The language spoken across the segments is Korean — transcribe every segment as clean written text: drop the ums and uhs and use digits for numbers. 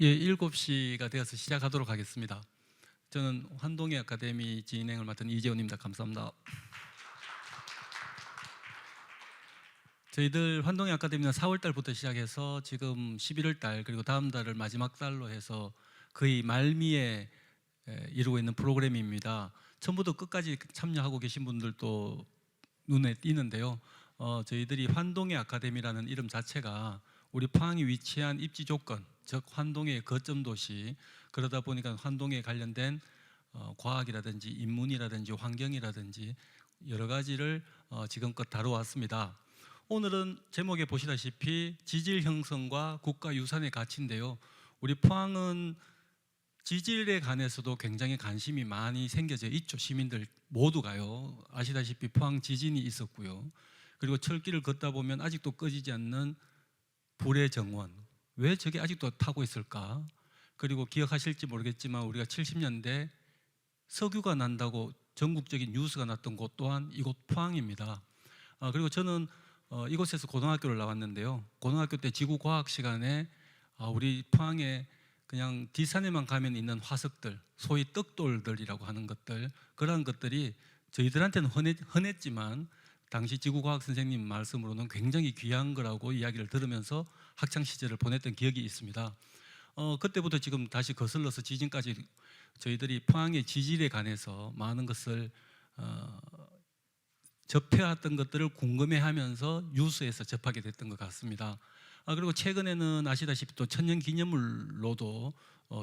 예, 7시가 되어서 시작하도록 하겠습니다. 저는 환동의 아카데미 진행을 맡은 이재훈입니다. 감사합니다. 저희들 환동의 아카데미는 4월 달부터 시작해서 지금 11월 달 그리고 다음 달을 마지막 달로 해서 거의 말미에 이루고 있는 프로그램입니다. 처음부터 끝까지 참여하고 계신 분들도 눈에 띄는데요. 저희들이 환동의 아카데미라는 이름 자체가 우리 포항이 위치한 입지 조건, 즉 환동의 거점 도시, 그러다 보니까 환동에 관련된 과학이라든지 인문이라든지 환경이라든지 여러 가지를 지금껏 다뤄왔습니다. 오늘은 제목에 보시다시피 지질 형성과 국가유산의 가치인데요. 우리 포항은 지질에 관해서도 굉장히 관심이 많이 생겨져 있죠. 시민들 모두가요. 아시다시피 포항 지진이 있었고요. 그리고 철길을 걷다 보면 아직도 꺼지지 않는 불의 정원, 왜 저게 아직도 타고 있을까? 그리고 기억하실지 모르겠지만 우리가 70년대 석유가 난다고 전국적인 뉴스가 났던 곳 또한 이곳 포항입니다. 그리고 저는 이곳에서 고등학교를 나왔는데요. 고등학교 때 지구과학 시간에 우리 포항에 그냥 뒷산에만 가면 있는 화석들, 소위 떡돌들이라고 하는 것들, 그러한 것들이 저희들한테는 흔했지만 당시 지구과학 선생님 말씀으로는 굉장히 귀한 거라고 이야기를 들으면서 학창 시절을 보냈던 기억이 있습니다. 그때부터 지금 다시 거슬러서 지진까지 저희들이 포항의 지질에 관해서 많은 것을 접해왔던 것들을 궁금해하면서 뉴스에서 접하게 됐던 것 같습니다. 그리고 최근에는 아시다시피 또 천년기념물로도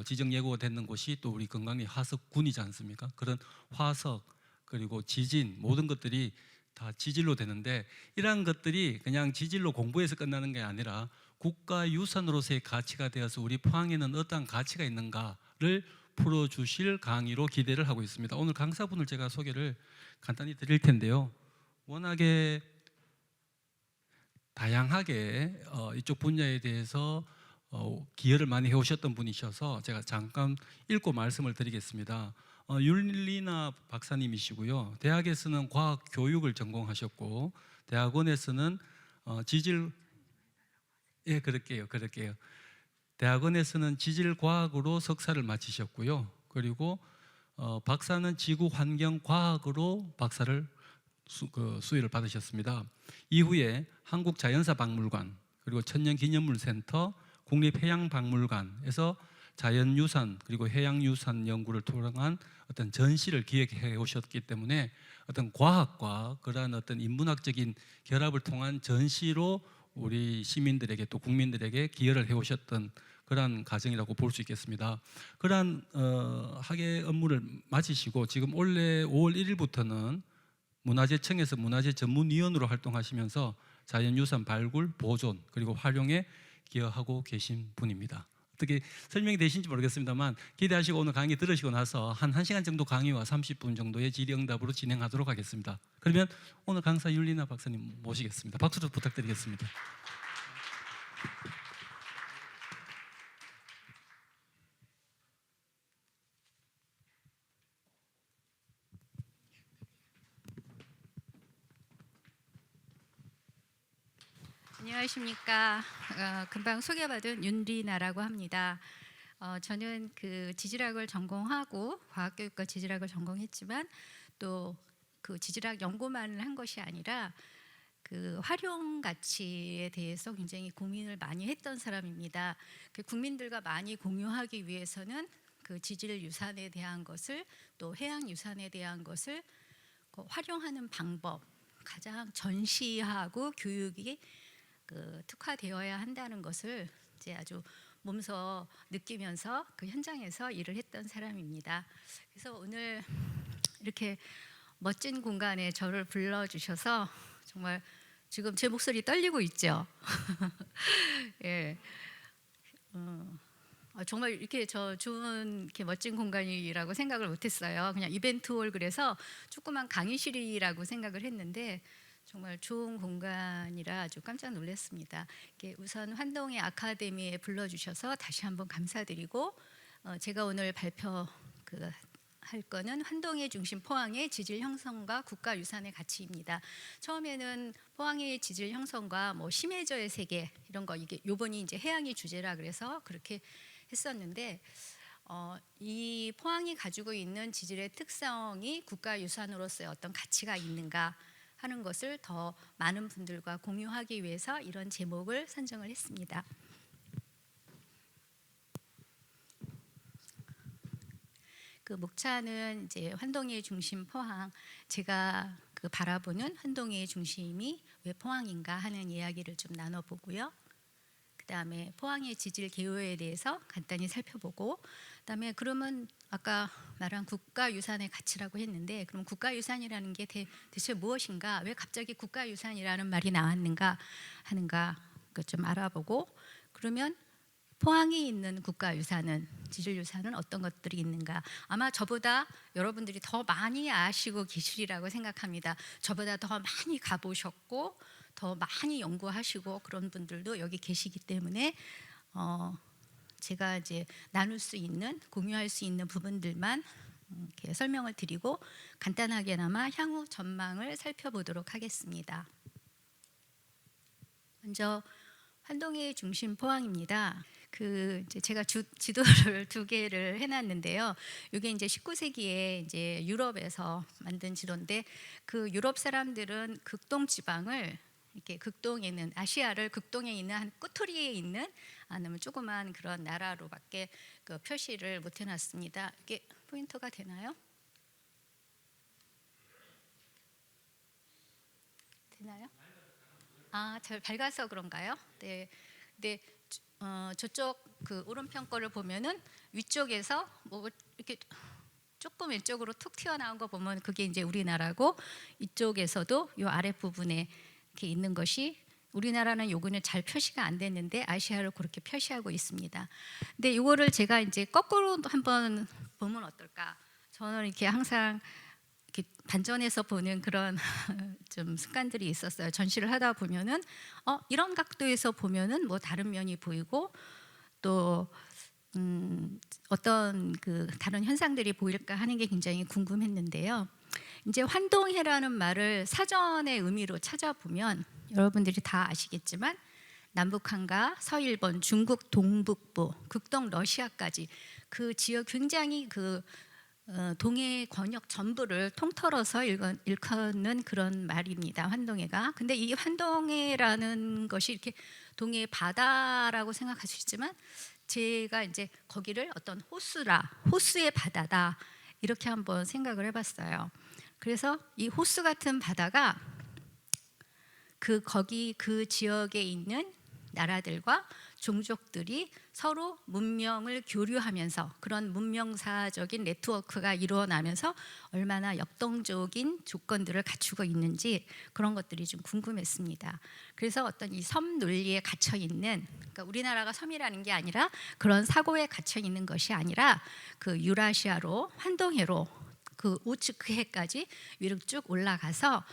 지정 예고가 되는 곳이 또 우리 건강리 화석군이지 않습니까? 그런 화석 그리고 지진 모든 것들이 다 지질로 되는데, 이러한 것들이 그냥 지질로 공부해서 끝나는 게 아니라 국가유산으로서의 가치가 되어서 우리 포항에는 어떠한 가치가 있는가를 풀어주실 강의로 기대를 하고 있습니다. 오늘 강사분을 제가 소개를 간단히 드릴 텐데요. 워낙에 다양하게 이쪽 분야에 대해서 기여를 많이 해오셨던 분이셔서 제가 잠깐 읽고 말씀을 드리겠습니다. 율리나 박사님이시고요. 대학에서는 과학 교육을 전공하셨고 대학원에서는 지질 그럴게요. 대학원에서는 지질과학으로 석사를 마치셨고요. 그리고 박사는 지구환경과학으로 박사를 수여를 받으셨습니다. 이후에 한국자연사박물관 그리고 천년기념물센터, 국립해양박물관에서 자연유산 그리고 해양유산 연구를 통한 어떤 전시를 기획해 오셨기 때문에 어떤 과학과 그러한 어떤 인문학적인 결합을 통한 전시로 우리 시민들에게 또 국민들에게 기여를 해 오셨던 그러한 과정이라고 볼 수 있겠습니다. 그러한 학예 업무를 마치시고 지금 올해 5월 1일부터는 문화재청에서 문화재 전문위원으로 활동하시면서 자연유산 발굴, 보존 그리고 활용에 기여하고 계신 분입니다. 어떻게 설명이 되신지 모르겠습니다만 기대하시고 오늘 강의 들으시고 나서 한 1시간 정도 강의와 30분 정도의 질의응답으로 진행하도록 하겠습니다. 그러면 오늘 강사 율리나 박사님 모시겠습니다. 박수도 부탁드리겠습니다. 안녕하십니까. 금방 소개받은 윤리나라고 합니다. 저는 그 지질학을 전공하고 과학교육과 지질학을 전공했지만 또 그 지질학 연구만을 한 것이 아니라 그 활용 가치에 대해서 굉장히 고민을 많이 했던 사람입니다. 그 국민들과 많이 공유하기 위해서는 그 지질 유산에 대한 것을 또 해양 유산에 대한 것을 그 활용하는 방법, 가장 전시하고 교육이 특화되어야 한다는 것을 이제 아주 몸소 느끼면서 그 현장에서 일을 했던 사람입니다. 그래서 오늘 이렇게 멋진 공간에 저를 불러주셔서 정말 지금 제 목소리 떨리고 있죠. 예. 정말 이렇게 저 좋은 이렇게 멋진 공간이라고 생각을 못했어요. 그냥 이벤트홀 그래서 조그만 강의실이라고 생각을 했는데 정말 좋은 공간이라 아주 깜짝 놀랐습니다. 우선 환동의 아카데미에 불러주셔서 다시 한번 감사드리고 제가 오늘 할 거는 환동의 중심 포항의 지질 형성과 국가유산의 가치입니다. 처음에는 포항의 지질 형성과 뭐 심해저의 세계 이런 거 이게 요번이 이제 해양이 주제라 그래서 그렇게 했었는데 이 포항이 가지고 있는 지질의 특성이 국가유산으로서의 어떤 가치가 있는가 하는 것을 더 많은 분들과 공유하기 위해서 이런 제목을 선정을 했습니다. 그 목차는 이제 환동의 중심 포항, 제가 그 바라보는 환동의 중심이 왜 포항인가 하는 이야기를 좀 나눠보고요. 그다음에 포항의 지질 개요에 대해서 간단히 살펴보고, 그다음에 그러면 아까 말한 국가유산의 가치라고 했는데, 그럼 국가유산이라는 게 대체 무엇인가, 왜 갑자기 국가유산이라는 말이 나왔는가 하는가 좀 알아보고, 그러면 포항이 있는 국가유산은, 지질유산은 어떤 것들이 있는가, 아마 저보다 여러분들이 더 많이 아시고 계시리라고 생각합니다. 저보다 더 많이 가보셨고 더 많이 연구하시고 그런 분들도 여기 계시기 때문에 제가 이제 나눌 수 있는, 공유할 수 있는 부분들만 이렇게 설명을 드리고 간단하게나마 향후 전망을 살펴보도록 하겠습니다. 먼저 환동의 중심 포항입니다. 이제 제가 지도를 2개를 해놨는데요. 이게 이제 19세기에 이제 유럽에서 만든 지도인데, 그 유럽 사람들은 극동 지방을 이렇게 극동에 있는, 아시아를 극동에 있는 한 꼬투리에 있는 아니면 조그만 그런 나라로밖에 그 표시를 못 해놨습니다. 이게 포인터가 되나요? 되나요? 잘 밝아서 그런가요? 네. 네. 저쪽 그 오른편 거를 보면은 위쪽에서 뭐 이렇게 조금 왼쪽으로 툭 튀어나온 거 보면 그게 이제 우리나라고, 이쪽에서도 요 아랫 부분에 이렇게 있는 것이, 우리나라는 요거는 잘 표시가 안 됐는데 아시아를 그렇게 표시하고 있습니다. 근데 이거를 제가 이제 거꾸로 한번 보면 어떨까? 저는 이렇게 항상 이렇게 반전해서 보는 그런 좀 습관들이 있었어요. 전시를 하다 보면은 이런 각도에서 보면은 뭐 다른 면이 보이고, 또 어떤 그 다른 현상들이 보일까 하는 게 굉장히 궁금했는데요. 이제 환동해라는 말을 사전의 의미로 찾아보면 여러분들이 다 아시겠지만 남북한가, 서일본, 중국 동북부, 극동 러시아까지 그 지역, 굉장히 그 동해 권역 전부를 통틀어서 일컫는 그런 말입니다. 환동해가. 근데 이 환동해라는 것이 이렇게 동해 바다라고 생각할 수 있지만, 제가 이제 거기를 어떤 호수의 바다다 이렇게 한번 생각을 해봤어요. 그래서 이 호수 같은 바다가 거기 그 지역에 있는 나라들과 종족들이 서로 문명을 교류하면서 그런 문명사적인 네트워크가 일어나면서 얼마나 역동적인 조건들을 갖추고 있는지, 그런 것들이 좀 궁금했습니다. 그래서 어떤 이 섬 논리에 갇혀 있는, 그러니까 우리나라가 섬이라는 게 아니라 그런 사고에 갇혀 있는 것이 아니라 그 유라시아로, 환동해로 그 오츠크해까지 위로 쭉 올라가서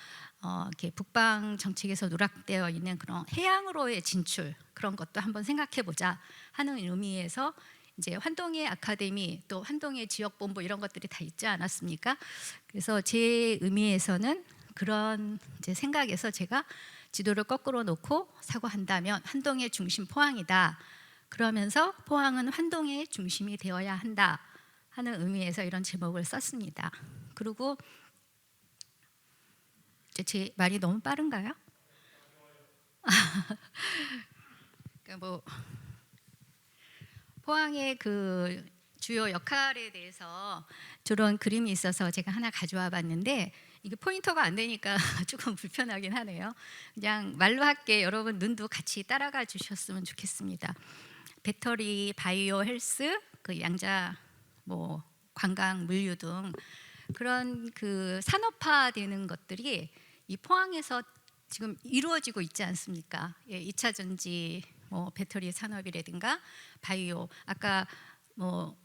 이렇게 북방 정책에서 누락되어 있는 그런 해양으로의 진출, 그런 것도 한번 생각해 보자 하는 의미에서 이제 환동해 아카데미, 또 환동해 지역본부 이런 것들이 다 있지 않았습니까? 그래서 제 의미에서는 그런 이제 생각에서 제가 지도를 거꾸로 놓고 사고한다면 환동의 중심 포항이다. 그러면서 포항은 환동의 중심이 되어야 한다 하는 의미에서 이런 제목을 썼습니다. 그리고 제 말이 너무 빠른가요? 그러니까 뭐 포항의 그 주요 역할에 대해서 저런 그림이 있어서 제가 하나 가져와 봤는데, 이게 포인터가 안 되니까 조금 불편하긴 하네요. 그냥 말로 할게, 여러분 눈도 같이 따라가 주셨으면 좋겠습니다. 배터리, 바이오 헬스, 그 양자, 뭐 관광, 물류 등 그런 그 산업화되는 것들이 이 포항에서 지금 이루어지고 있지 않습니까? 2차 전지, 뭐 배터리 산업이라든가 바이오, 아까 뭐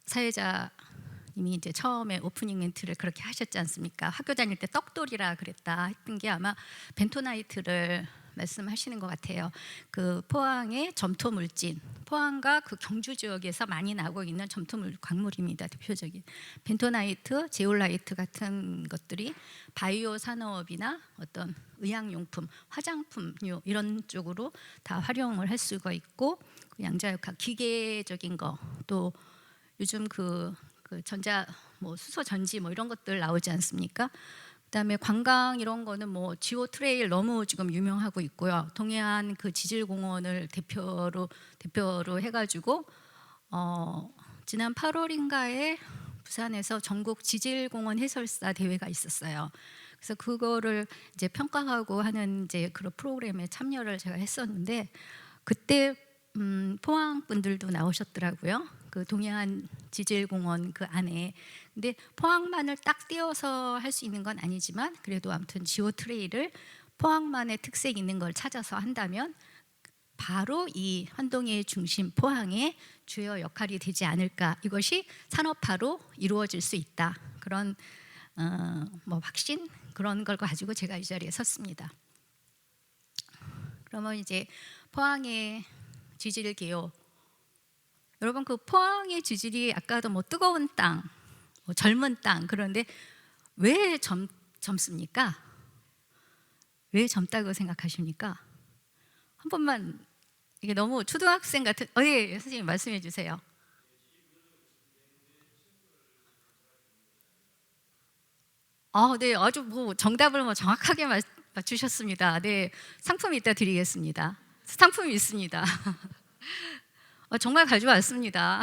사회자님이 이제 처음에 오프닝 멘트를 그렇게 하셨지 않습니까? 학교 다닐 때 떡돌이라 그랬다 했던 게 아마 벤토나이트를 말씀하시는 것 같아요. 그 포항의 점토 물진, 포항과 그 경주 지역에서 많이 나고 있는 점토 광물입니다. 대표적인 벤토나이트, 제올라이트 같은 것들이 바이오 산업이나 어떤 의약용품, 화장품류 이런 쪽으로 다 활용을 할 수가 있고, 그 양자역학 기계적인 거, 또 요즘 그 전자 뭐 수소 전지 뭐 이런 것들 나오지 않습니까? 그다음에 관광 이런 거는 뭐 지오 트레일 너무 지금 유명하고 있고요. 동해안 그 지질공원을 대표로 해가지고 지난 8월인가에 부산에서 전국 지질공원 해설사 대회가 있었어요. 그래서 그거를 이제 평가하고 하는 이제 그런 프로그램에 참여를 제가 했었는데, 그때 포항 분들도 나오셨더라고요. 그 동해안 지질공원 그 안에. 근데 포항만을 딱 띄어서 할 수 있는 건 아니지만, 그래도 아무튼 지오 트레일을 포항만의 특색 있는 걸 찾아서 한다면 바로 이 환동의 중심 포항의 주요 역할이 되지 않을까. 이것이 산업화로 이루어질 수 있다. 그런 뭐 확신 그런 걸 가지고 제가 이 자리에 섰습니다. 그러면 이제 포항의 지질 개요. 여러분, 그 포항의 지질이 아까도 뭐 뜨거운 땅, 뭐 젊은 땅, 그런데 왜 젊습니까? 왜 젊다고 생각하십니까? 한 번만, 이게 너무 초등학생 같은. 예, 선생님 말씀해 주세요. 네, 아주 뭐 정답을 뭐 정확하게 맞추셨습니다. 네, 상품 이따 드리겠습니다. 상품이 있습니다. 정말 가져왔습니다.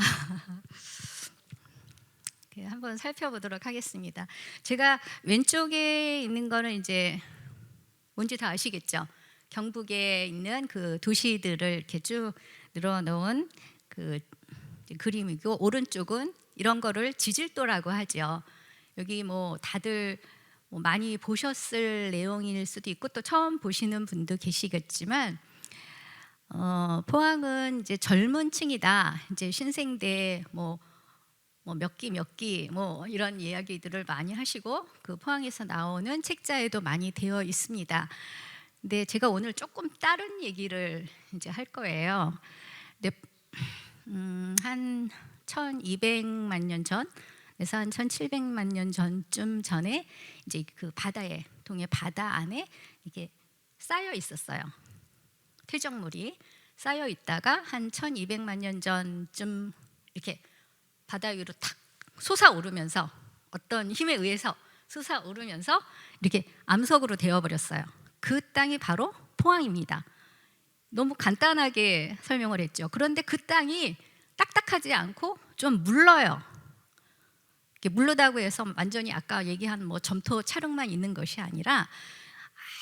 한번 살펴보도록 하겠습니다. 제가 왼쪽에 있는 거는 이제 뭔지 다 아시겠죠? 경북에 있는 그 도시들을 이렇게 쭉 늘어놓은 그 그림이고, 오른쪽은 이런 거를 지질도라고 하죠. 여기 뭐 다들 뭐 많이 보셨을 내용일 수도 있고 또 처음 보시는 분도 계시겠지만, 포항은 이제 젊은 층이다. 이제 신생대 뭐 몇 기 뭐 이런 이야기들을 많이 하시고, 그 포항에서 나오는 책자에도 많이 되어 있습니다. 근데 제가 오늘 조금 다른 얘기를 이제 할 거예요. 근데 한 1200만 년 전, 그래서 한 1700만 년 전쯤 전에 이제 그 바다에, 동해 바다 안에 이게 쌓여 있었어요. 퇴적물이 쌓여 있다가 한 1200만 년 전쯤 이렇게 바다 위로 탁 솟아오르면서, 어떤 힘에 의해서 솟아오르면서 이렇게 암석으로 되어버렸어요. 그 땅이 바로 포항입니다. 너무 간단하게 설명을 했죠. 그런데 그 땅이 딱딱하지 않고 좀 물러요. 이렇게 물르다고 해서 완전히 아까 얘기한 뭐 점토 찰흙만 있는 것이 아니라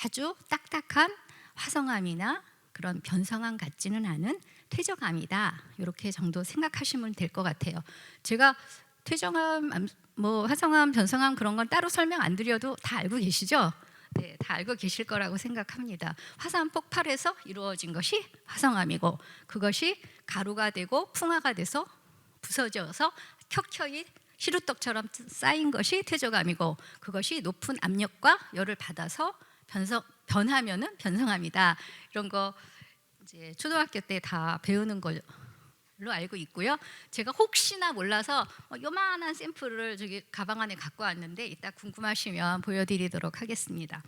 아주 딱딱한 화성암이나 그런 변성암 같지는 않은 퇴적암이다. 이렇게 정도 생각하시면 될 것 같아요. 제가 퇴적암, 뭐 화성암, 변성암 그런 건 따로 설명 안 드려도 다 알고 계시죠? 네, 다 알고 계실 거라고 생각합니다. 화산 폭발에서 이루어진 것이 화성암이고, 그것이 가루가 되고 풍화가 돼서 부서져서 켜켜이 시루떡처럼 쌓인 것이 퇴적암이고, 그것이 높은 압력과 열을 받아서 변하면은 변성암이다. 이런 거 이제 초등학교 때 다 배우는 걸로 알고 있고요. 제가 혹시나 몰라서 요만한 샘플을 저기 가방 안에 갖고 왔는데, 이따 궁금하시면 보여드리도록 하겠습니다.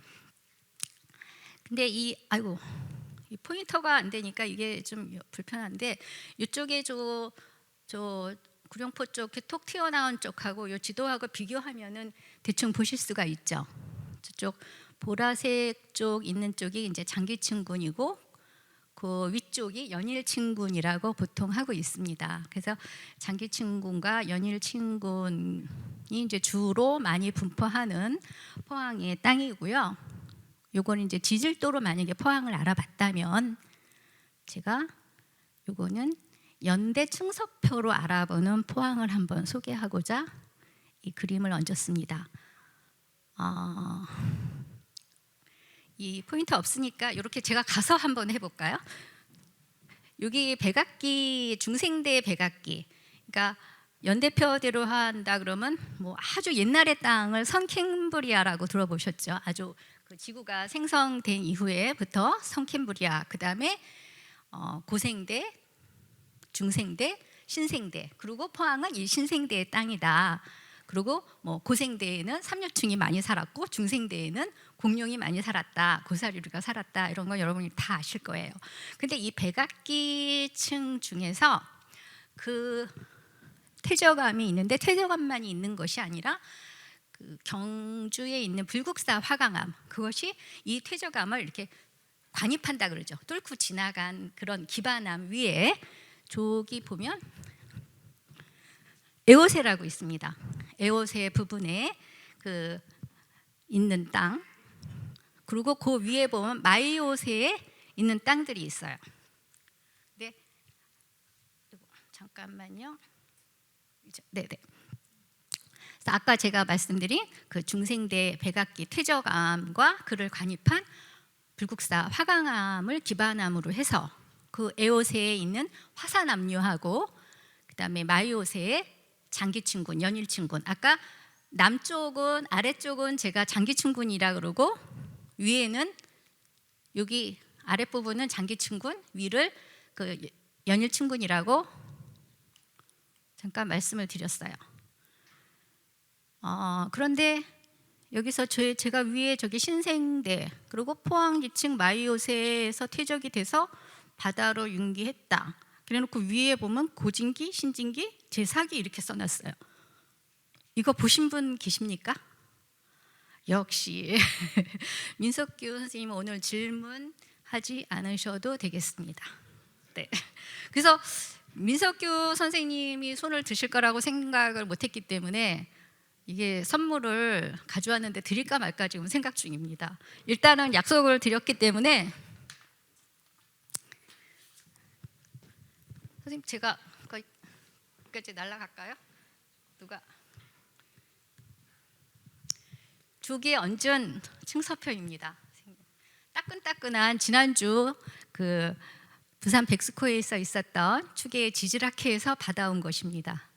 근데 이 포인터가 안 되니까 이게 좀 불편한데, 이쪽에 저 구룡포 쪽 톡 튀어나온 쪽하고 이 지도하고 비교하면은 대충 보실 수가 있죠. 저쪽 보라색 쪽 있는 쪽이 이제 장기층군이고, 그 위쪽이 연일층군이라고 보통 하고 있습니다. 그래서 장기층군과 연일층군이 이제 주로 많이 분포하는 포항의 땅이고요. 요거는 이제 지질도로 만약에 포항을 알아봤다면, 제가 요거는 연대 층석표로 알아보는 포항을 한번 소개하고자 이 그림을 얹었습니다. 이 포인트 없으니까 이렇게 제가 가서 한번 해볼까요? 여기 백악기, 중생대 백악기. 그러니까 연대표대로 한다 그러면 뭐 아주 옛날의 땅을 선캠브리아라고 들어보셨죠? 아주 그 지구가 생성된 이후에부터 성캠브리아, 그 다음에 고생대, 중생대, 신생대, 그리고 포항은 이 신생대의 땅이다. 그리고 뭐 고생대에는 삼류충이 많이 살았고 중생대에는 공룡이 많이 살았다, 고사리류가 살았다, 이런 거 여러분이 다 아실 거예요. 근데 이 백악기층 중에서 그 퇴적암이 있는데 퇴적암만이 있는 것이 아니라 그 경주에 있는 불국사 화강암, 그것이 이 퇴적암을 이렇게 관입한다 그러죠. 뚫고 지나간 그런 기반암 위에 저기 보면 에오세라고 있습니다. 에오세 부분에 그 있는 땅, 그리고 그 위에 보면 마이오세에 있는 땅들이 있어요. 네, 잠깐만요. 네네. 아까 제가 말씀드린 그 중생대 백악기 퇴적암과 그를 관입한 불국사 화강암을 기반암으로 해서 그 에오세에 있는 화산암류하고 그다음에 마이오세의 장기층군, 연일층군, 아까 남쪽은 아래쪽은 제가 장기층군이라 그러고 위에는 여기 아랫부분은 장기층군, 위를 그 연일층군이라고 잠깐 말씀을 드렸어요. 그런데 여기서 제가 위에 저기 신생대 그리고 포항 지층 마이오세에서 퇴적이 돼서 바다로 융기했다. 그래놓고 위에 보면 고진기, 신진기, 제사기 이렇게 써놨어요. 이거 보신 분 계십니까? 역시 민석규 선생님 오늘 질문하지 않으셔도 되겠습니다. 네. 그래서 민석규 선생님이 손을 드실 거라고 생각을 못했기 때문에 이게 선물을 가져왔는데 드릴까 말까 지금 생각 중입니다. 일단은 약속을 드렸기 때문에 선생님 제가 거기까지 날아갈까요? 누가 조기에 얹은 층서표입니다. 따끈따끈한 지난주 그 부산 백스코에서 있었던 축의 지질학회에서 받아온 것입니다.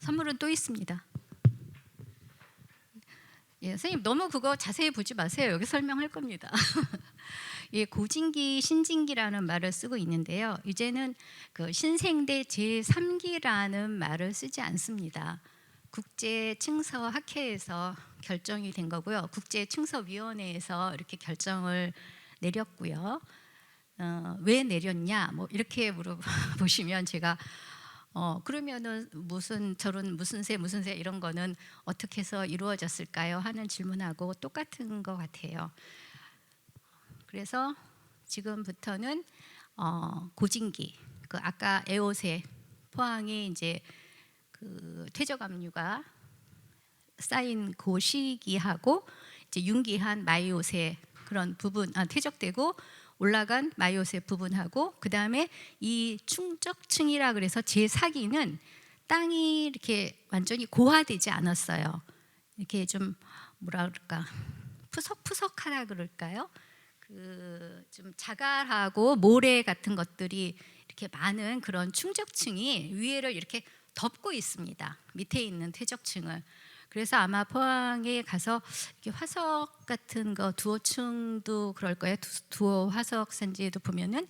선물은 또 있습니다. 예, 선생님 너무 그거 자세히 보지 마세요. 여기 설명할 겁니다. 예, 고진기, 신진기라는 말을 쓰고 있는데요. 이제는 그 신생대 제3기라는 말을 쓰지 않습니다. 국제층서학회에서 결정이 된 거고요. 국제층서위원회에서 이렇게 결정을 내렸고요. 왜 내렸냐? 뭐 이렇게 물어보시면 제가 그러면은 무슨 새 이런 거는 어떻게 해서 이루어졌을까요? 하는 질문하고 똑같은 것 같아요. 그래서 지금부터는 고진기, 그 아까 에오세 포항에 이제 그 퇴적암류가 쌓인 그 시기하고 이제 융기한 마이오세 그런 부분, 퇴적되고 올라간 마이오세 부분하고 그 다음에 이 충적층이라 그래서 제4기는 땅이 이렇게 완전히 고화되지 않았어요. 이렇게 좀 뭐라 그럴까 푸석푸석하다 그럴까요? 그 좀 자갈하고 모래 같은 것들이 이렇게 많은 그런 충적층이 위에를 이렇게 덮고 있습니다. 밑에 있는 퇴적층을. 그래서 아마 포항에 가서 이렇게 화석 같은 거 두호층도 그럴 거예요. 두호 화석 산지에도 보면은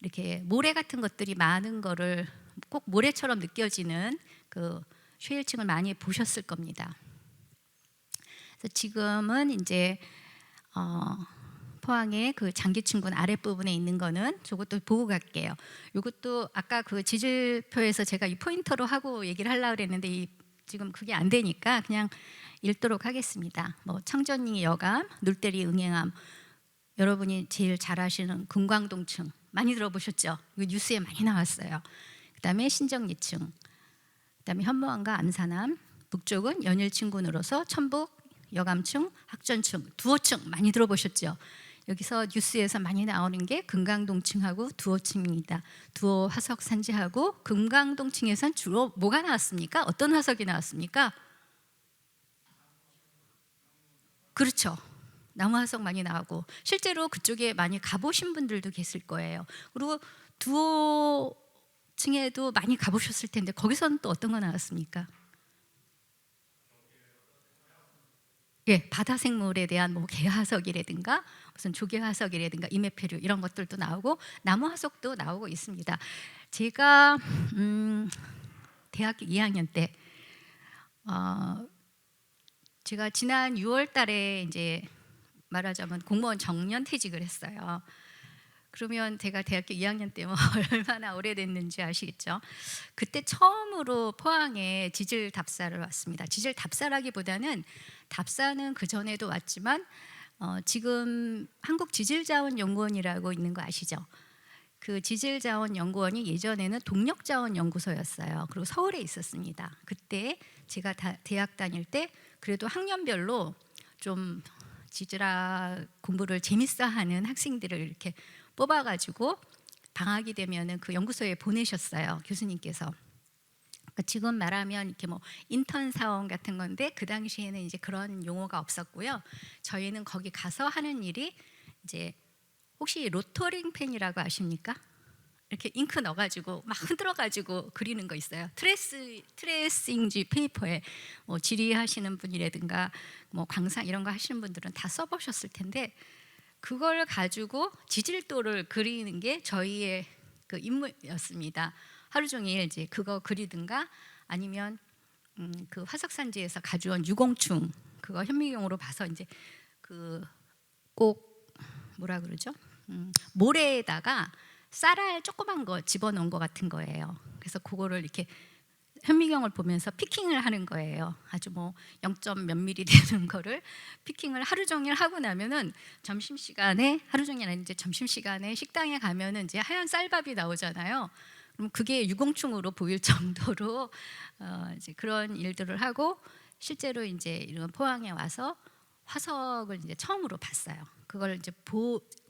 이렇게 모래 같은 것들이 많은 거를 꼭 모래처럼 느껴지는 그 쉐일층을 많이 보셨을 겁니다. 그래서 지금은 이제 포항의 그 장기층군 아랫부분에 있는 거는 저것도 보고 갈게요. 이것도 아까 그 지질표에서 제가 이 포인터로 하고 얘기를 하려고 그랬는데 지금 그게 안 되니까 그냥 읽도록 하겠습니다. 뭐 청전리 여감, 눌대리 응행암, 여러분이 제일 잘 아시는 금광동층 많이 들어보셨죠? 이거 뉴스에 많이 나왔어요. 그다음에 신정리층, 그다음에 현무암과 암산암, 북쪽은 연일층군으로서 천북 여감층, 학전층, 두호층 많이 들어보셨죠? 여기서 뉴스에서 많이 나오는 게 금강동층하고 두호층입니다. 두호 화석 산지하고 금강동층에선 주로 뭐가 나왔습니까? 어떤 화석이 나왔습니까? 그렇죠. 나무 화석 많이 나오고 실제로 그쪽에 많이 가보신 분들도 계실 거예요. 그리고 두호 층에도 많이 가보셨을 텐데 거기서는 또 어떤 거 나왔습니까? 예, 바다 생물에 대한 뭐 개화석이라든가 무슨 조개화석이라든가 이메페류 이런 것들도 나오고 나무 화석도 나오고 있습니다. 제가 대학교 2학년 때 제가 지난 6월 달에 이제 말하자면 공무원 정년퇴직을 했어요. 그러면 제가 대학교 2학년 때면 얼마나 오래됐는지 아시겠죠? 그때 처음으로 포항에 지질 답사를 왔습니다. 지질 답사라기보다는 답사는 그 전에도 왔지만 지금 한국지질자원연구원이라고 있는 거 아시죠? 그 지질자원연구원이 예전에는 동력자원연구소였어요. 그리고 서울에 있었습니다. 그때 제가 대학 다닐 때 그래도 학년별로 좀 지질학 공부를 재밌어하는 학생들을 이렇게 뽑아가지고 방학이 되면은 그 연구소에 보내셨어요, 교수님께서. 그러니까 지금 말하면 이렇게 뭐 인턴 사원 같은 건데 그 당시에는 이제 그런 용어가 없었고요. 저희는 거기 가서 하는 일이 이제 혹시 로터링 펜이라고 아십니까? 이렇게 잉크 넣어가지고 막 흔들어가지고 그리는 거 있어요. 트레이싱지 페이퍼에 뭐 지리하시는 분이라든가 뭐 광산 이런 거 하시는 분들은 다 써보셨을 텐데 그걸 가지고 지질도를 그리는 게 저희의 그 임무였습니다. 하루 종일 이제 그거 그리든가 아니면 그 화석산지에서 가져온 유공충 그거 현미경으로 봐서 이제 그 꼭 뭐라 그러죠? 모래에다가 쌀알 조그만 거 집어넣은 거 같은 거예요. 그래서 그거를 이렇게 현미경을 보면서 피킹을 하는 거예요. 아주 뭐 0점 몇 미리 되는 거를 피킹을 하루 종일 하고 나면은 점심시간에 하루 종일 아닌데 점심시간에 식당에 가면은 이제 하얀 쌀밥이 나오잖아요. 그럼 그게 유공충으로 보일 정도로 이제 그런 일들을 하고 실제로 이제 이런 포항에 와서 화석을 이제 처음으로 봤어요. 그걸 이제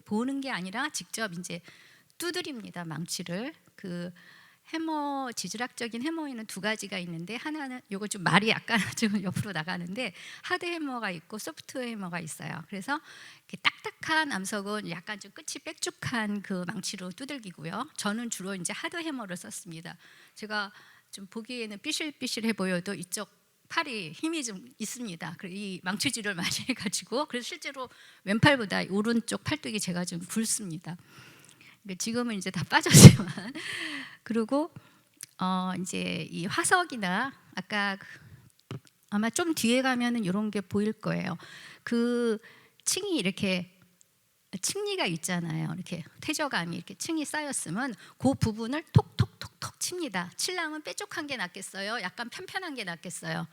보는 게 아니라 직접 이제 두드립니다. 망치를 그 해머 지질학적인 해머에는 두 가지가 있는데 하나는 요거 좀 말이 약간 좀 옆으로 나가는데 하드 해머가 있고 소프트 해머가 있어요. 그래서 이렇게 딱딱한 암석은 약간 좀 끝이 빽쭉한 그 망치로 두들기고요. 저는 주로 이제 하드 해머를 썼습니다. 제가 좀 보기에는 삐실삐실해 보여도 이쪽 팔이 힘이 좀 있습니다. 그리고 이 망치질을 많이 해가지고 그래서 실제로 왼팔보다 오른쪽 팔뚝이 제가 좀 굵습니다. 지금은 이제 다 빠졌지만 그리고 이제 이 화석이나 아까 아마 좀 뒤에 가면은 이런 게 보일 거예요. 그 층이 이렇게 층리가 있잖아요. 이렇게 퇴적암이 이렇게 층이 쌓였으면 그 부분을 톡톡톡톡 칩니다. 칠라면 뾰족한 게 낫겠어요? 약간 편편한 게 낫겠어요?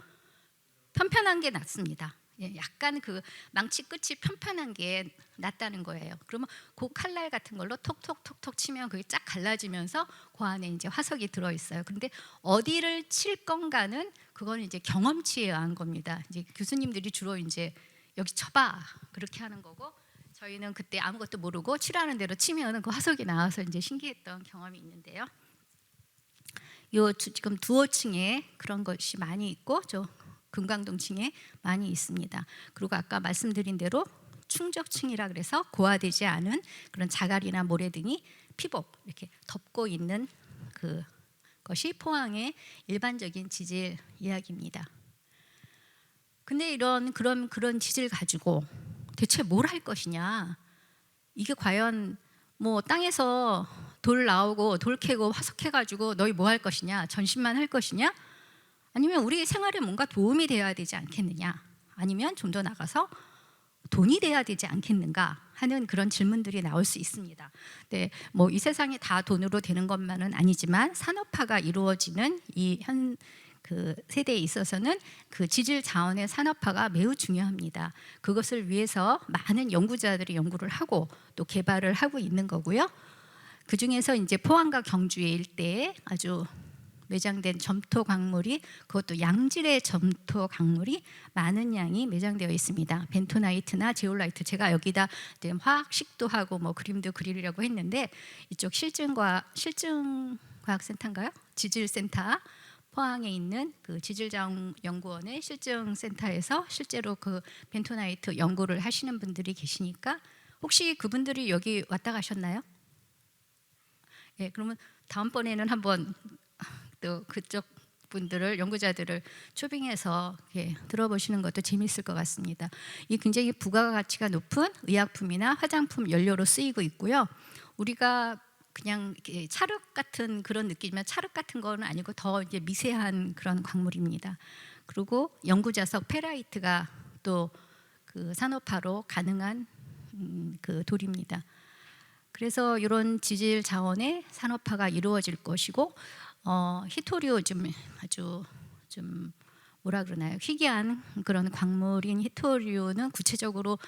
편편한 게 낫습니다. 예, 약간 그 망치 끝이 편편한 게 낫다는 거예요. 그러면 그 칼날 같은 걸로 톡톡톡톡 치면 그게 쫙 갈라지면서 그 안에 이제 화석이 들어 있어요. 그런데 어디를 칠 건가는 그거는 이제 경험치에 의한 겁니다. 이제 교수님들이 주로 이제 여기 쳐봐 그렇게 하는 거고 저희는 그때 아무것도 모르고 칠하는 대로 치면은 그 화석이 나와서 이제 신기했던 경험이 있는데요. 요 지금 두호층에 그런 것이 많이 있고 저 금강동층에 많이 있습니다. 그리고 아까 말씀드린 대로 충적층이라 그래서 고화되지 않은 그런 자갈이나 모래 등이 피복 이렇게 덮고 있는 그 것이 포항의 일반적인 지질 이야기입니다. 근데 그런 지질 가지고 대체 뭘 할 것이냐? 이게 과연 뭐 땅에서 돌 나오고 돌 캐고 화석해 가지고 너희 뭐 할 것이냐? 전신만 할 것이냐? 아니면 우리 생활에 뭔가 도움이 되어야 되지 않겠느냐? 아니면 좀 더 나가서 돈이 돼야 되지 않겠는가 하는 그런 질문들이 나올 수 있습니다. 네, 뭐 이 세상이 다 돈으로 되는 것만은 아니지만 산업화가 이루어지는 이 그 세대에 있어서는 그 지질 자원의 산업화가 매우 중요합니다. 그것을 위해서 많은 연구자들이 연구를 하고 또 개발을 하고 있는 거고요. 그 중에서 이제 포항과 경주의 일대에 아주 매장된 점토 광물이 그것도 양질의 점토 광물이 많은 양이 매장되어 있습니다. 벤토나이트나 제올라이트 제가 여기다 화학식도 하고 뭐 그림도 그리려고 했는데 이쪽 실증과학센터인가요? 지질센터 포항에 있는 그 지질자원연구원의 실증센터에서 실제로 그 벤토나이트 연구를 하시는 분들이 계시니까 혹시 그분들이 여기 왔다 가셨나요? 예, 그러면 다음번에는 한번 또 그쪽 분들을 연구자들을 초빙해서 이렇게 들어보시는 것도 재미있을 것 같습니다. 이 굉장히 부가가치가 높은 의약품이나 화장품 연료로 쓰이고 있고요. 우리가 그냥 이렇게 찰흙 같은 그런 느낌이면 찰흙 같은 건 아니고 더 이제 미세한 그런 광물입니다. 그리고 영구자석 페라이트가 또 그 산업화로 가능한 그 돌입니다. 그래서 이런 지질 자원의 산업화가 이루어질 것이고 히토리오 좀 아주 좀 뭐라 그러나요? 희귀한 그런 광물인 히토리오는 구체적으로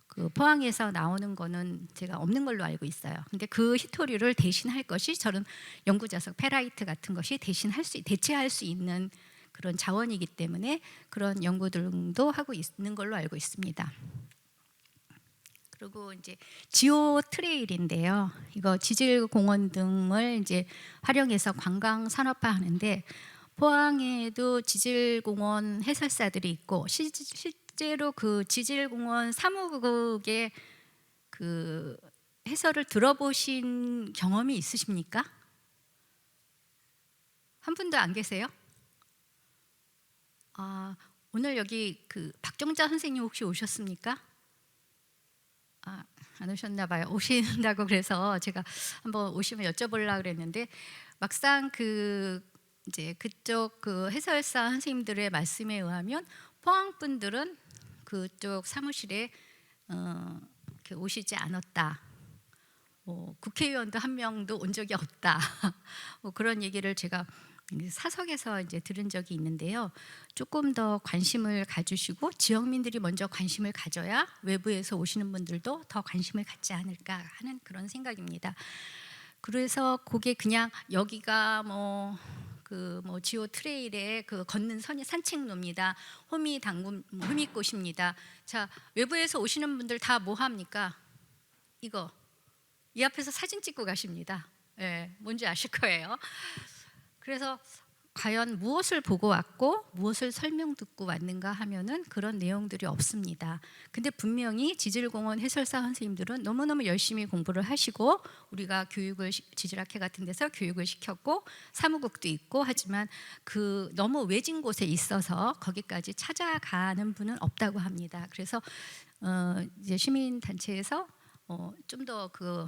그 포항에서 나오는 거는 제가 없는 걸로 알고 있어요. 근데 그 히토리오를 대신할 것이 저는 영구자석 페라이트 같은 것이 대체할 수 있는 그런 자원이기 때문에 그런 연구들도 하고 있는 걸로 알고 있습니다. 그리고 이제 지오 트레일인데요. 이거 지질 공원 등을 이제 활용해서 관광 산업화하는데 포항에도 지질 공원 해설사들이 있고 실제로 그 지질 공원 사무국의 그 해설을 들어보신 경험이 있으십니까? 한 분도 안 계세요? 아, 오늘 여기 그 박정자 선생님 혹시 오셨습니까? 안 오셨나 봐요. 오신다고 그래서 제가 한번 오시면 여쭤보려고 그랬는데 막상 그 이제 그쪽 그 해설사 선생님들의 말씀에 의하면 포항 분들은 그쪽 사무실에 이렇게 오시지 않았다. 뭐 국회의원도 한 명도 온 적이 없다. 뭐 그런 얘기를 제가 사석에서 이제 들은 적이 있는데요. 조금 더 관심을 가주시고 지역민들이 먼저 관심을 가져야 외부에서 오시는 분들도 더 관심을 갖지 않을까 하는 그런 생각입니다. 그래서 그게 그냥 여기가 뭐 지오 트레일에 그 걷는 선이 산책로입니다. 호미꽃입니다. 자, 외부에서 오시는 분들 다 뭐 합니까? 이거 이 앞에서 사진 찍고 가십니다. 예, 뭔지 아실 거예요. 그래서 과연 무엇을 보고 왔고 무엇을 설명 듣고 왔는가 하면은 그런 내용들이 없습니다. 근데 분명히 지질공원 해설사 선생님들은 너무너무 열심히 공부를 하시고 우리가 지질학회 같은 데서 교육을 시켰고 사무국도 있고 하지만 그 너무 외진 곳에 있어서 거기까지 찾아가는 분은 없다고 합니다. 그래서 이제 시민단체에서 좀 더 그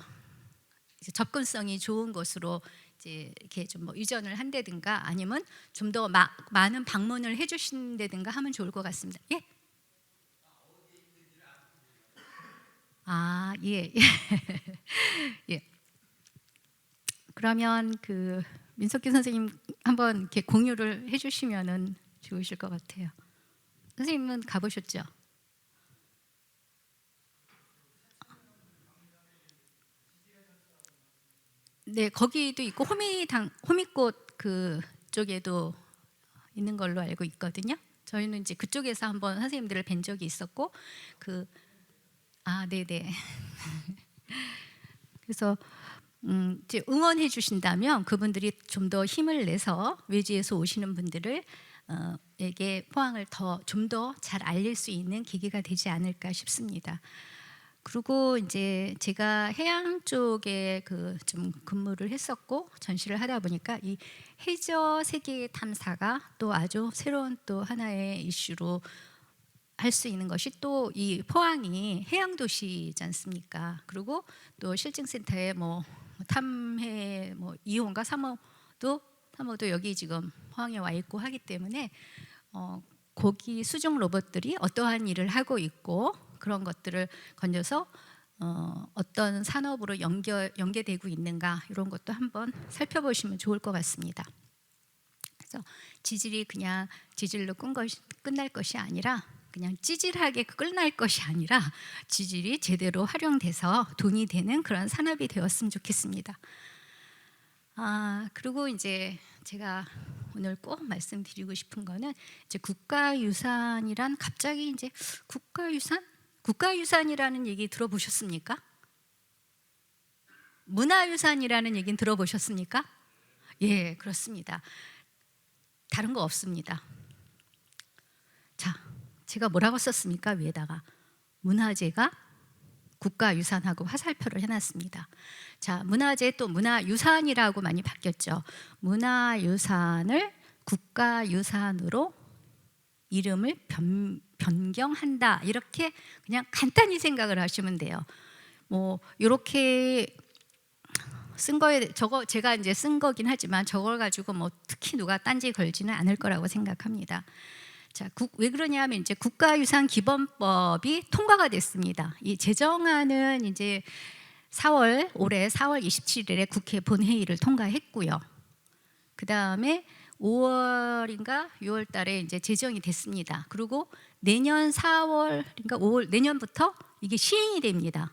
접근성이 좋은 곳으로 이제 이렇게 좀 뭐 유전을 한다든가 아니면 좀 더 많은 방문을 해주신다든가 하면 좋을 것 같습니다. 예? 아, 예. 예. 그러면 그 민석기 선생님 한번 이렇게 공유를 해주시면은 좋으실 것 같아요. 선생님은 가보셨죠? 네, 거기도 있고 호미꽃 그 쪽에도 있는 걸로 알고 있거든요. 저희는 이제 그쪽에서 한번 선생님들을 뵌 적이 있었고 네네. 그래서 이제 응원해 주신다면 그분들이 좀 더 힘을 내서 외지에서 오시는 분들을 에게 포항을 좀 더 잘 알릴 수 있는 계기가 되지 않을까 싶습니다. 그리고 이제 제가 해양 쪽에 그 좀 근무를 했었고 전시를 하다 보니까 이 해저 세계 탐사가 또 아주 새로운 또 하나의 이슈로 할 수 있는 것이 또 이 포항이 해양 도시지 않습니까? 그리고 또 실증센터에 뭐 탐해 뭐 2호인가 3호도 여기 지금 포항에 와 있고 하기 때문에 거기 수중 로봇들이 어떠한 일을 하고 있고 그런 것들을 건져서 어떤 산업으로 연계되고 있는가 이런 것도 한번 살펴보시면 좋을 것 같습니다. 그래서 지질이 그냥 지질로 끝날 것이 아니라 그냥 찌질하게 끝날 것이 아니라 지질이 제대로 활용돼서 돈이 되는 그런 산업이 되었으면 좋겠습니다. 그리고 이제 제가 오늘 꼭 말씀드리고 싶은 거는 이제 국가유산이란 갑자기 이제 국가유산이라는 얘기 들어보셨습니까? 문화유산이라는 얘기는 들어보셨습니까? 예, 그렇습니다. 다른 거 없습니다. 자, 제가 뭐라고 썼습니까? 위에다가 문화재가 국가유산하고 화살표를 해놨습니다. 자, 문화재 또 문화유산이라고 많이 바뀌었죠. 문화유산을 국가유산으로 이름을 변경한다, 이렇게 그냥 간단히 생각을 하시면 돼요. 뭐 이렇게 쓴 거에 저거 제가 이제 쓴 거긴 하지만 저걸 가지고 뭐 특히 누가 딴지 걸지는 않을 거라고 생각합니다. 자, 왜 그러냐면 이제 국가유산기본법이 통과가 됐습니다. 이 제정안은 이제 올해 4월 27일에 국회 본회의를 통과했고요. 그 다음에 5월인가 6월 달에 이제 제정이 됐습니다. 그리고 내년 4월인가 5월 내년부터 이게 시행이 됩니다.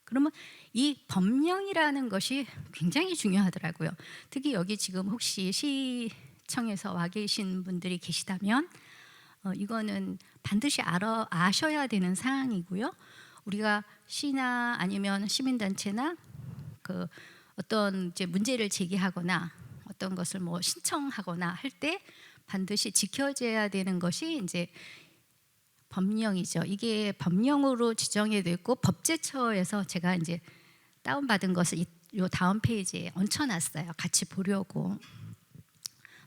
그러면 이 법령이라는 것이 굉장히 중요하더라고요. 특히 여기 지금 혹시 시청에서 와 계신 분들이 계시다면 이거는 반드시 아셔야 되는 사항이고요. 우리가 시나 아니면 시민단체나 그 어떤 이제 문제를 제기하거나 어떤 것을 뭐 신청하거나 할 때 반드시 지켜져야 되는 것이 이제 법령이죠. 이게 법령으로 지정이 됐고 법제처에서 제가 이제 다운받은 것을 이 다음 페이지에 얹혀놨어요. 같이 보려고.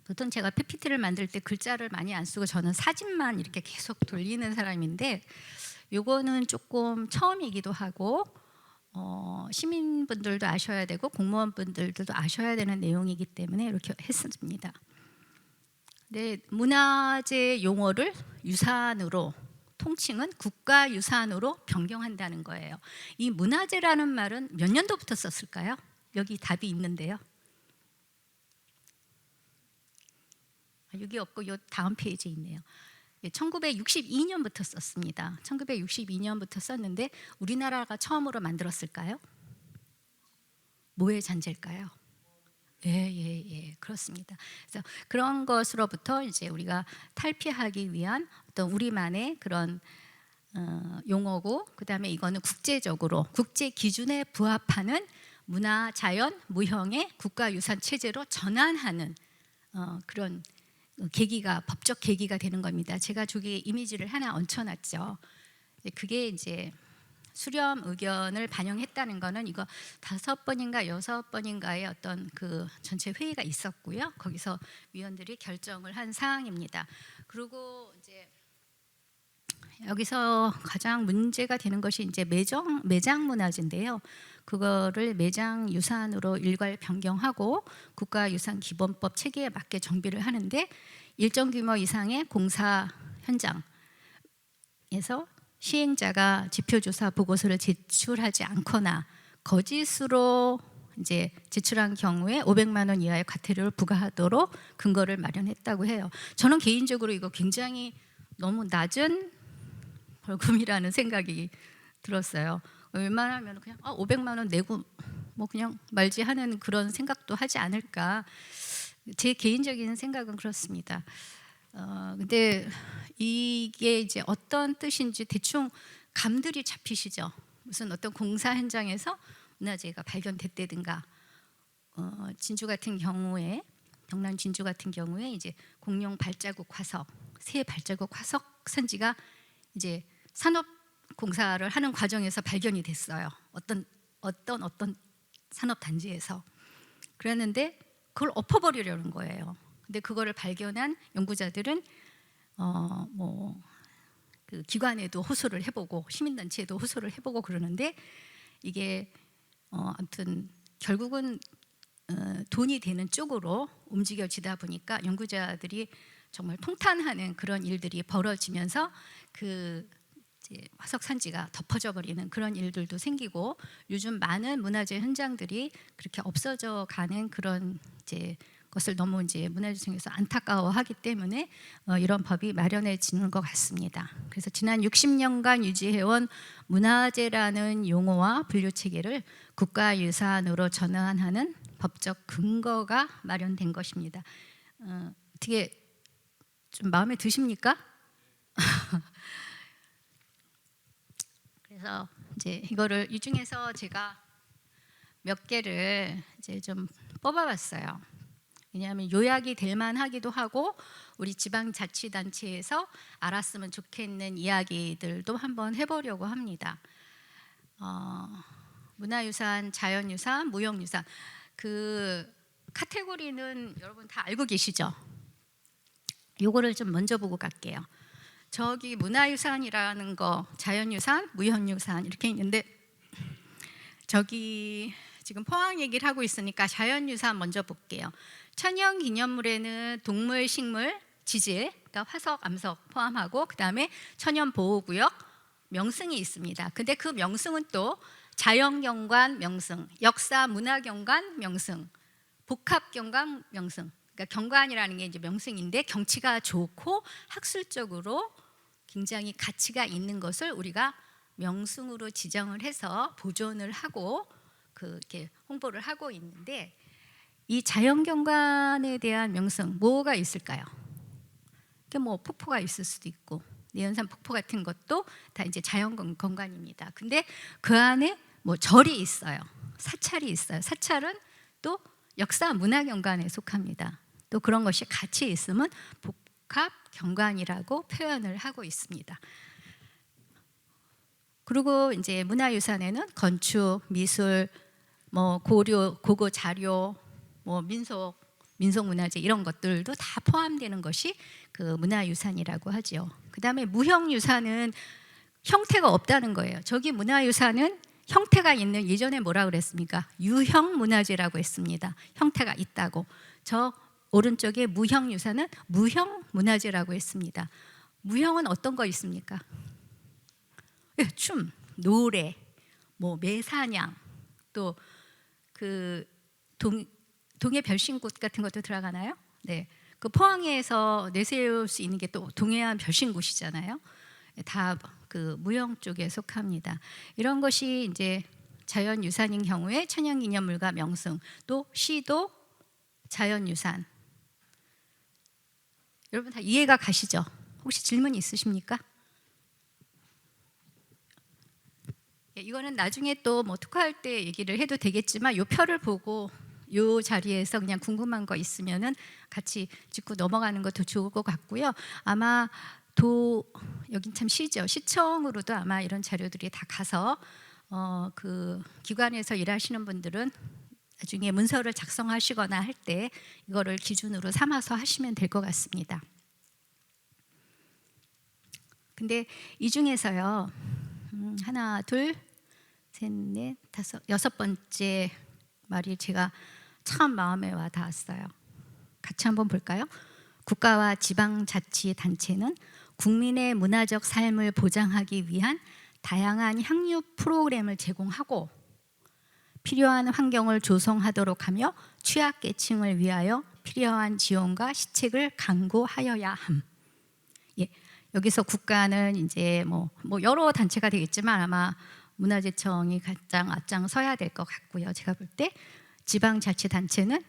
보통 제가 PPT를 만들 때 글자를 많이 안 쓰고 저는 사진만 이렇게 계속 돌리는 사람인데 요거는 조금 처음이기도 하고 시민분들도 아셔야 되고 공무원분들도 아셔야 되는 내용이기 때문에 이렇게 했습니다. 네, 문화재 용어를 유산으로 통칭은 국가유산으로 변경한다는 거예요. 이 문화재라는 말은 몇 년도부터 썼을까요? 여기 답이 있는데요. 여기 없고 요 다음 페이지에 있네요. 1962년부터 썼습니다. 1962년부터 썼는데 우리나라가 처음으로 만들었을까요? 뭐의 잔재일까요? 예, 그렇습니다. 그래서 그런 것으로부터 이제 우리가 탈피하기 위한 어떤 우리만의 그런 용어고, 그다음에 이거는 국제적으로 국제 기준에 부합하는 문화, 자연, 무형의 국가유산 체제로 전환하는 그런 계기가 법적 계기가 되는 겁니다. 제가 저기 이미지를 하나 얹혀놨죠. 그게 이제 수렴 의견을 반영했다는 거는 이거 5번인가 6번인가의 어떤 그 전체 회의가 있었고요. 거기서 위원들이 결정을 한 사항입니다. 그리고 이제 여기서 가장 문제가 되는 것이 이제 매장 문화재인데요. 그거를 매장 유산으로 일괄 변경하고 국가유산기본법 체계에 맞게 정비를 하는데 일정 규모 이상의 공사 현장에서 시행자가 지표조사 보고서를 제출하지 않거나 거짓으로 이제 제출한 경우에 500만 원 이하의 과태료를 부과하도록 근거를 마련했다고 해요. 저는 개인적으로 이거 굉장히 너무 낮은 벌금이라는 생각이 들었어요. 웬만하면 그냥 500만 원 내고 뭐 그냥 말지 하는 그런 생각도 하지 않을까. 제 개인적인 생각은 그렇습니다. 근데 이게 이제 어떤 뜻인지 대충 감들이 잡히시죠. 무슨 어떤 공사 현장에서 문화재가 발견됐다든가, 진주 같은 경우에 경남 진주 같은 경우에 이제 공룡 발자국 화석, 새 발자국 화석 산지가 이제 산업 공사를 하는 과정에서 발견이 됐어요. 어떤 산업 단지에서. 그랬는데 그걸 엎어버리려는 거예요. 근데 그거를 발견한 연구자들은 그 기관에도 호소를 해보고 시민단체에도 호소를 해보고 그러는데 이게 아무튼 결국은 돈이 되는 쪽으로 움직여지다 보니까 연구자들이 정말 통탄하는 그런 일들이 벌어지면서 그 이제 화석 산지가 덮어져 버리는 그런 일들도 생기고 요즘 많은 문화재 현장들이 그렇게 없어져 가는 그런 이제 것을 너무 이제 문화재청에서 안타까워하기 때문에 이런 법이 마련해지는 것 같습니다. 그래서 지난 60년간 유지해온 문화재라는 용어와 분류 체계를 국가유산으로 전환하는 법적 근거가 마련된 것입니다. 어떻게 좀 마음에 드십니까? 그래서 이제 이거를 이 중에서 제가 몇 개를 이제 좀 뽑아봤어요. 왜냐하면 요약이 될 만하기도 하고 우리 지방자치단체에서 알았으면 좋겠는 이야기들도 한번 해보려고 합니다. 문화유산, 자연유산, 무형유산 그 카테고리는 여러분 다 알고 계시죠? 요거를 좀 먼저 보고 갈게요. 저기 문화유산이라는 거, 자연유산, 무형유산 이렇게 있는데 저기 지금 포항 얘기를 하고 있으니까 자연유산 먼저 볼게요. 천연기념물에는 동물, 식물, 지질, 그러니까 화석, 암석 포함하고 그 다음에 천연보호구역, 명승이 있습니다. 근데 그 명승은 또 자연경관 명승, 역사 문화경관 명승, 복합경관 명승. 그러니까 경관이라는 게 이제 명승인데 경치가 좋고 학술적으로 굉장히 가치가 있는 것을 우리가 명승으로 지정을 해서 보존을 하고 이렇게 홍보를 하고 있는데 이 자연경관에 대한 명승 뭐가 있을까요? 뭐 폭포가 있을 수도 있고 내연산 폭포 같은 것도 다 이제 자연경관입니다. 근데 그 안에 뭐 절이 있어요. 사찰이 있어요. 사찰은 또 역사 문화경관에 속합니다. 또 그런 것이 같이 있으면 복합경관이라고 표현을 하고 있습니다. 그리고 이제 문화유산에는 건축, 미술, 뭐 고려, 고고 자료, 뭐 민속문화재 이런 것들도 다 포함되는 것이 그 문화유산이라고 하죠. 그 다음에 무형유산은 형태가 없다는 거예요. 저기 문화유산은 형태가 있는, 예전에 뭐라 그랬습니까? 유형문화재라고 했습니다. 형태가 있다고. 저 오른쪽에 무형유산은 무형문화재라고 했습니다. 무형은 어떤 거 있습니까? 춤, 노래, 뭐 매사냥, 또 그 동해 별신굿 같은 것도 들어가나요? 네, 그 포항에서 내세울 수 있는 게 또 동해안 별신굿이잖아요. 다 그 무형 쪽에 속합니다. 이런 것이 이제 자연유산인 경우에 천연기념물과 명승, 또 시도 자연유산. 여러분 다 이해가 가시죠? 혹시 질문 있으십니까? 이거는 나중에 또 뭐 특화할 때 얘기를 해도 되겠지만 이 표를 보고 이 자리에서 그냥 궁금한 거 있으면은 같이 짚고 넘어가는 것도 좋을 것 같고요. 아마 여긴 참 시죠. 시청으로도 아마 이런 자료들이 다 가서 그 기관에서 일하시는 분들은 나중에 문서를 작성하시거나 할 때 이거를 기준으로 삼아서 하시면 될 것 같습니다. 근데 이 중에서요, 하나, 둘, 셋, 넷, 다섯, 여섯 번째 말이 제가 참 마음에 와 닿았어요. 같이 한번 볼까요? 국가와 지방자치단체는 국민의 문화적 삶을 보장하기 위한 다양한 향유 프로그램을 제공하고 필요한 환경을 조성하도록 하며 취약계층을 위하여 필요한 지원과 시책을 강구하여야 함. 예, 여기서 국가는 이제 뭐 여러 단체가 되겠지만 아마 문화재청이 가장 앞장서야 될 것 같고요. 제가 볼 때 지방자치단체는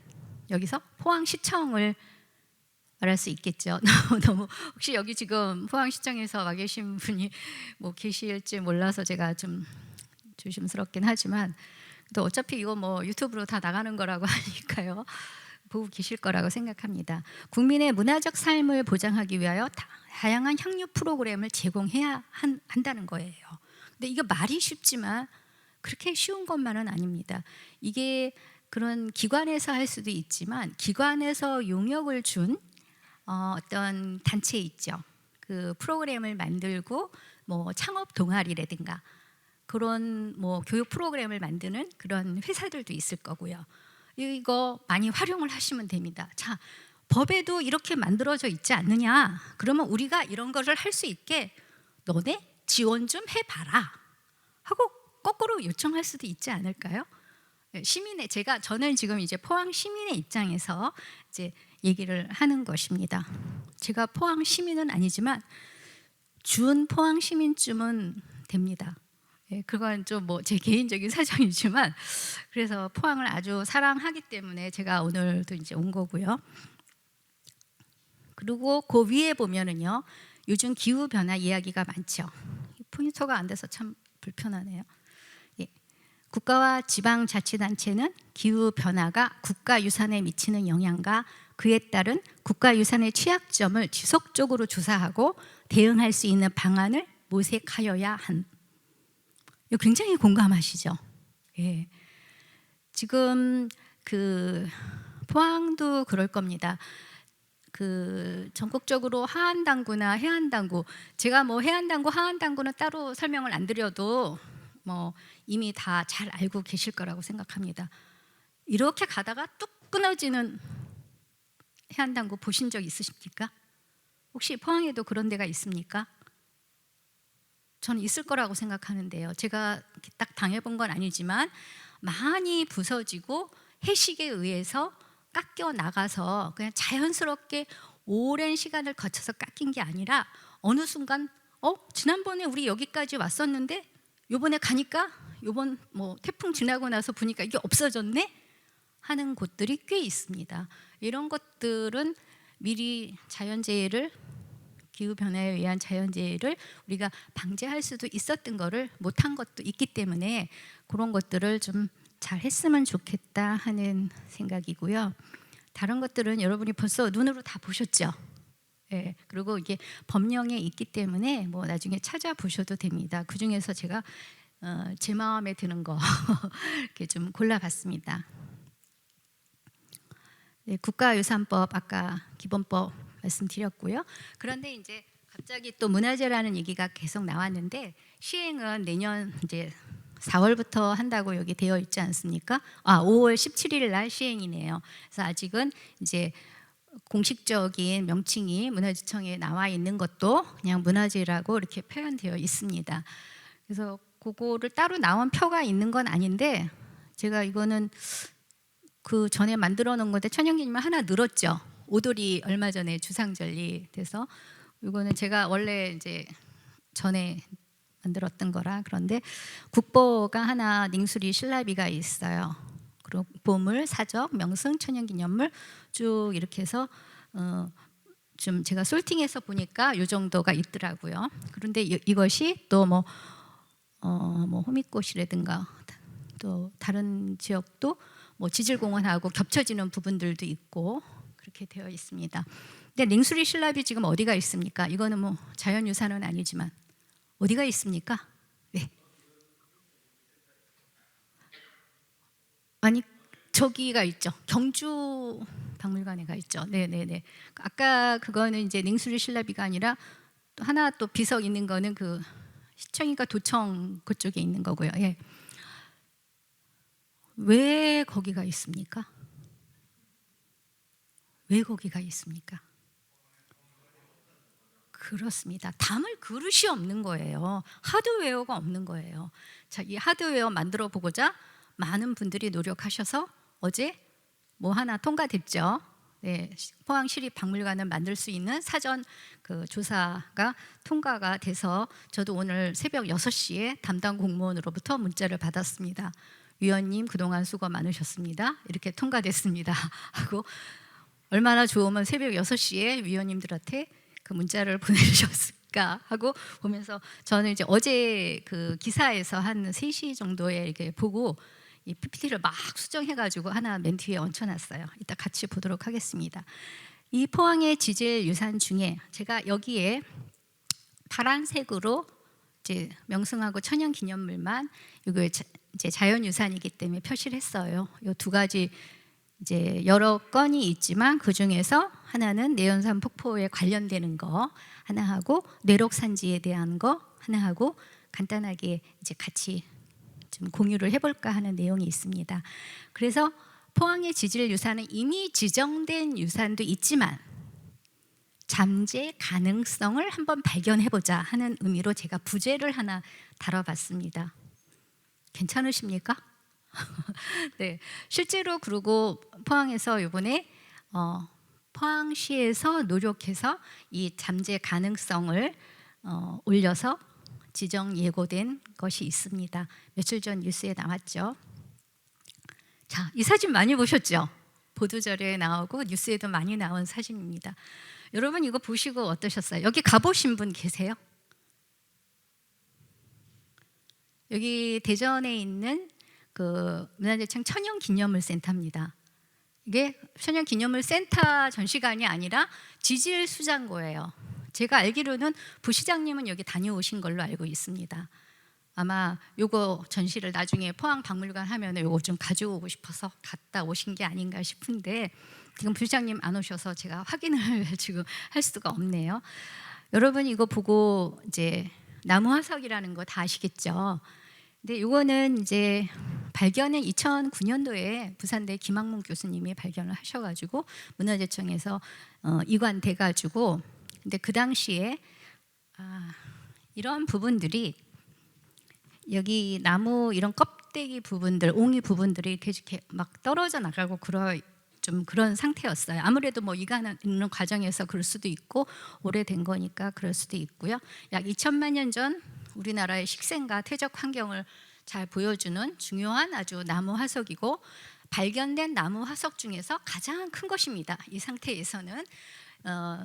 여기서 포항시청을 말할 수 있겠죠. 너무 혹시 여기 지금 포항시청에서 와 계신 분이 뭐 계실지 몰라서 제가 좀 조심스럽긴 하지만 또 어차피 이거 뭐 유튜브로 다 나가는 거라고 하니까요. 보고 계실 거라고 생각합니다. 국민의 문화적 삶을 보장하기 위하여 다양한 향유 프로그램을 제공해야 한다는 거예요. 근데 이거 말이 쉽지만 그렇게 쉬운 것만은 아닙니다. 이게 그런 기관에서 할 수도 있지만 기관에서 용역을 준 어떤 단체 있죠. 그 프로그램을 만들고 뭐 창업 동아리라든가 그런 뭐 교육 프로그램을 만드는 그런 회사들도 있을 거고요. 이거 많이 활용을 하시면 됩니다. 자, 법에도 이렇게 만들어져 있지 않느냐? 그러면 우리가 이런 거를 할 수 있게 너네 지원 좀 해봐라 하고 거꾸로 요청할 수도 있지 않을까요? 저는 지금 이제 포항 시민의 입장에서 이제 얘기를 하는 것입니다. 제가 포항 시민은 아니지만 준 포항 시민쯤은 됩니다. 그건 좀 뭐 제 개인적인 사정이지만 그래서 포항을 아주 사랑하기 때문에 제가 오늘도 이제 온 거고요. 그리고 그 위에 보면은요, 요즘 기후 변화 이야기가 많죠. 포인터가 안 돼서 참 불편하네요. 국가와 지방자치단체는 기후 변화가 국가유산에 미치는 영향과 그에 따른 국가유산의 취약점을 지속적으로 조사하고 대응할 수 있는 방안을 모색하여야 한. 이거 굉장히 공감하시죠? 예. 지금 그 포항도 그럴 겁니다. 그 전국적으로 하안당구나 해안당구, 제가 뭐 해안당구, 하안당구는 따로 설명을 안 드려도 뭐 이미 다 잘 알고 계실 거라고 생각합니다. 이렇게 가다가 뚝 끊어지는 해안당구 보신 적 있으십니까? 혹시 포항에도 그런 데가 있습니까? 저는 있을 거라고 생각하는데요. 제가 딱 당해본 건 아니지만 많이 부서지고 해식에 의해서 깎여 나가서 그냥 자연스럽게 오랜 시간을 거쳐서 깎인 게 아니라 어느 순간 지난번에 우리 여기까지 왔었는데 요번에 가니까 요번 뭐 태풍 지나고 나서 보니까 이게 없어졌네 하는 곳들이 꽤 있습니다. 이런 것들은 미리 자연재해를, 기후변화에 의한 자연재해를 우리가 방지할 수도 있었던 거를 못한 것도 있기 때문에 그런 것들을 좀 잘 했으면 좋겠다 하는 생각이고요. 다른 것들은 여러분이 벌써 눈으로 다 보셨죠. 예, 그리고 이게 법령에 있기 때문에 뭐 나중에 찾아보셔도 됩니다. 그 중에서 제가 제 마음에 드는 거 이렇게 좀 골라봤습니다. 네, 국가유산법 아까 기본법 말씀드렸고요. 그런데 이제 갑자기 또 문화재라는 얘기가 계속 나왔는데 시행은 내년 이제 4월부터 한다고 여기 되어 있지 않습니까? 5월 17일 날 시행이네요. 그래서 아직은 이제 공식적인 명칭이 문화재청에 나와 있는 것도 그냥 문화재라고 이렇게 표현되어 있습니다. 그래서 그거를 따로 나온 표가 있는 건 아닌데 제가 이거는 그 전에 만들어 놓은 건데 천연기념을 하나 늘었죠. 오돌이 얼마 전에 주상절리 돼서 이거는 제가 원래 이제 전에 만들었던 거라. 그런데 국보가 하나 닝수리 신라비가 있어요. 그리고 보물, 사적, 명승, 천연기념물 쭉 이렇게 해서 좀 제가 솔팅해서 보니까 이 정도가 있더라고요. 그런데 이것이 또 뭐 호미꽃이라든가 또 다른 지역도 뭐 지질공원하고 겹쳐지는 부분들도 있고 그렇게 되어 있습니다. 근데 닝수리 신라비 지금 어디가 있습니까? 이거는 뭐 자연유산은 아니지만 어디가 있습니까? 네. 아니 저기가 있죠. 경주 박물관에가 있죠. 네네네. 아까 그거는 이제 닝수리 신라비가 아니라 또 하나 또 비석 있는 거는 그 시청인가 도청 그쪽에 있는 거고요. 예. 왜 거기가 있습니까? 왜 거기가 있습니까? 그렇습니다. 담을 그릇이 없는 거예요. 하드웨어가 없는 거예요. 자, 이 하드웨어 만들어 보고자 많은 분들이 노력하셔서 어제 뭐 하나 통과됐죠. 네, 포항시립박물관을 만들 수 있는 사전 그 조사가 통과가 돼서 저도 오늘 새벽 6시에 담당 공무원으로부터 문자를 받았습니다. 위원님 그동안 수고 많으셨습니다. 이렇게 통과됐습니다. 하고 얼마나 좋으면 새벽 6시에 위원님들한테 그 문자를 보내주셨을까 하고 보면서 저는 이제 어제 그 기사에서 한 3시 정도에 이렇게 보고 이 PPT를 막 수정해가지고 하나 맨 뒤에 얹혀놨어요. 이따 같이 보도록 하겠습니다. 이 포항의 지질 유산 중에 제가 여기에 파란색으로 이제 명승하고 천연기념물만 이거 이제 자연유산이기 때문에 표시를 했어요. 이 두 가지 이제 여러 건이 있지만 그 중에서 하나는 내연산 폭포에 관련되는 거 하나 하고 뇌록산지에 대한 거 하나 하고 간단하게 이제 같이 좀 공유를 해볼까 하는 내용이 있습니다. 그래서 포항의 지질 유산은 이미 지정된 유산도 있지만 잠재 가능성을 한번 발견해보자 하는 의미로 제가 부제를 하나 다뤄봤습니다. 괜찮으십니까? 네, 실제로 그리고 포항에서 이번에 포항시에서 노력해서 이 잠재 가능성을 올려서 지정 예고된 것이 있습니다. 며칠 전 뉴스에 나왔죠. 자, 이 사진 많이 보셨죠? 보도자료에 나오고 뉴스에도 많이 나온 사진입니다. 여러분 이거 보시고 어떠셨어요? 여기 가보신 분 계세요? 여기 대전에 있는 그 문화재청 천연기념물센터입니다. 이게 천연기념물센터 전시관이 아니라 지질수장고예요. 제가 알기로는 부시장님은 여기 다녀오신 걸로 알고 있습니다. 아마 요거 전시를 나중에 포항 박물관 하면은 요거 좀 가져오고 싶어서 갔다 오신 게 아닌가 싶은데 지금 부장님 안 오셔서 제가 확인을 지금 할 수가 없네요. 여러분 이거 보고 이제 나무 화석이라는 거 다 아시겠죠? 근데 요거는 이제 발견은 2009년도에 부산대 김학문 교수님이 발견을 하셔가지고 문화재청에서 이관돼가지고 근데 그 당시에 이런 부분들이 여기 나무 이런 껍데기 부분들, 옹이 부분들이 이렇게 막 떨어져 나가고 좀 그런 상태였어요. 아무래도 뭐 이가는 과정에서 그럴 수도 있고 오래된 거니까 그럴 수도 있고요. 약 2천만 년 전 우리나라의 식생과 퇴적 환경을 잘 보여주는 중요한 아주 나무 화석이고 발견된 나무 화석 중에서 가장 큰 것입니다. 이 상태에서는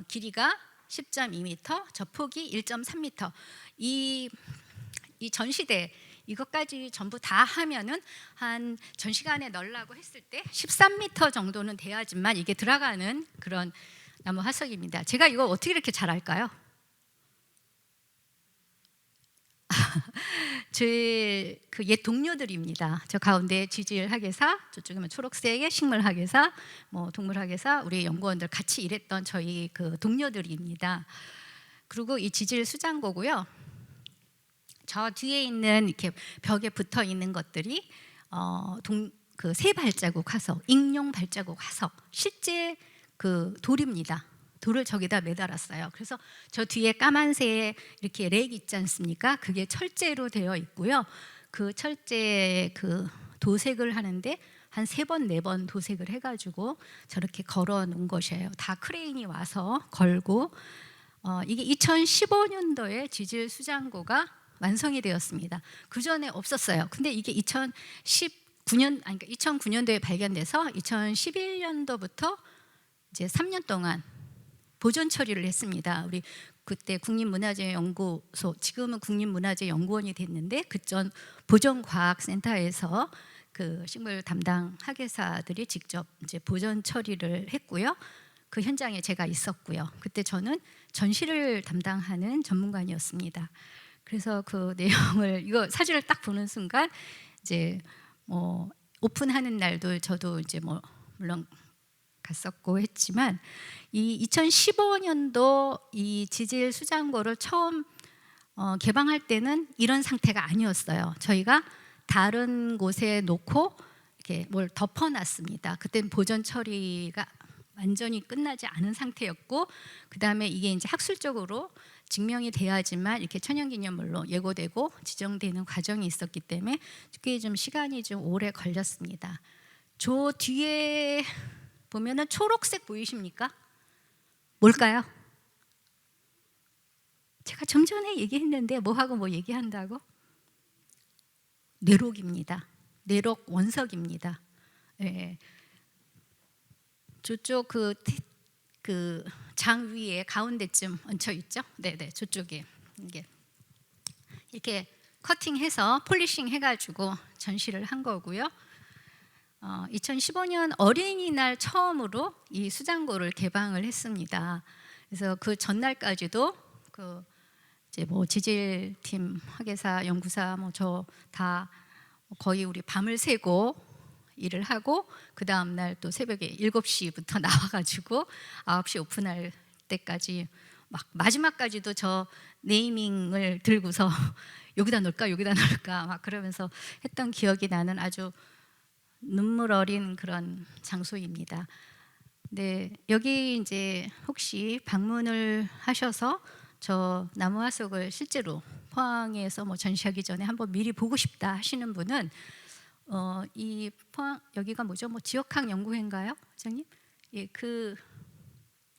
길이가 10.2m, 저폭이 1.3m. 이 전시대 이것까지 전부 다 하면은 한 전시관에 넣으려고 했을 때 13m 정도는 돼야지만 이게 들어가는 그런 나무 화석입니다. 제가 이거 어떻게 이렇게 잘 알까요? 제 그 옛 동료들입니다. 저 가운데 지질학예사, 저쪽이면 초록색의 식물학예사, 뭐 동물학예사, 우리 연구원들 같이 일했던 저희 그 동료들입니다. 그리고 이 지질 수장고고요. 저 뒤에 있는 이렇게 벽에 붙어 있는 것들이 그 새 발자국 화석, 익룡 발자국 화석, 실제 그 돌입니다. 돌을 저기다 매달았어요. 그래서 저 뒤에 까만색 이렇게 렉 있지 않습니까? 그게 철제로 되어 있고요. 그 철제 그 도색을 하는데 한 3번, 4번 도색을 해가지고 저렇게 걸어 놓은 것이에요. 다 크레인이 와서 걸고 이게 2015년도에 지질 수장고가 완성이 되었습니다. 그 전에 없었어요. 근데 이게 2009년도에 발견돼서 2011년도부터 이제 3년 동안 보존 처리를 했습니다. 우리 그때 국립문화재연구소, 지금은 국립문화재연구원이 됐는데 그전 보존과학센터에서 그 식물 담당 학예사들이 직접 이제 보존 처리를 했고요. 그 현장에 제가 있었고요. 그때 저는 전시를 담당하는 전문관이었습니다. 그래서 그 내용을 이거 사진을 딱 보는 순간 이제 뭐 오픈하는 날도 저도 이제 뭐 물론 갔었고 했지만 이 2015년도 이 지질 수장고를 처음 개방할 때는 이런 상태가 아니었어요. 저희가 다른 곳에 놓고 이렇게 뭘 덮어놨습니다. 그때는 보존 처리가 완전히 끝나지 않은 상태였고 그 다음에 이게 이제 학술적으로 증명이 돼야지만 이렇게 천연기념물로 예고되고 지정되는 과정이 있었기 때문에 꽤 좀 시간이 좀 오래 걸렸습니다. 저 뒤에 보면은 초록색 보이십니까? 뭘까요? 제가 좀 전에 얘기했는데 뭐하고 뭐 얘기한다고? 뇌록입니다. 뇌록 원석입니다. 네. 저쪽 그 장 위에 가운데쯤 얹혀 있죠? 네네, 저쪽에 이렇게 커팅해서 폴리싱 해가지고 전시를 한 거고요. 2015년 어린이날 처음으로 이 수장고를 개방을 했습니다. 그래서 그 전날까지도 그 이제 뭐 지질팀, 학예사, 연구사 뭐 저 다 거의 우리 밤을 새고 일을 하고 그 다음 날 또 새벽에 7시부터 나와가지고 9시 오픈할 때까지 막 마지막까지도 저 네이밍을 들고서 여기다 넣을까 막 그러면서 했던 기억이 나는 아주 눈물 어린 그런 장소입니다. 네, 여기 이제 혹시 방문을 하셔서 저 나무 화석을 실제로 포항에서 뭐 전시하기 전에 한번 미리 보고 싶다 하시는 분은 이 포항 여기가 뭐죠? 뭐 지역학 연구회인가요, 회장님? 예, 그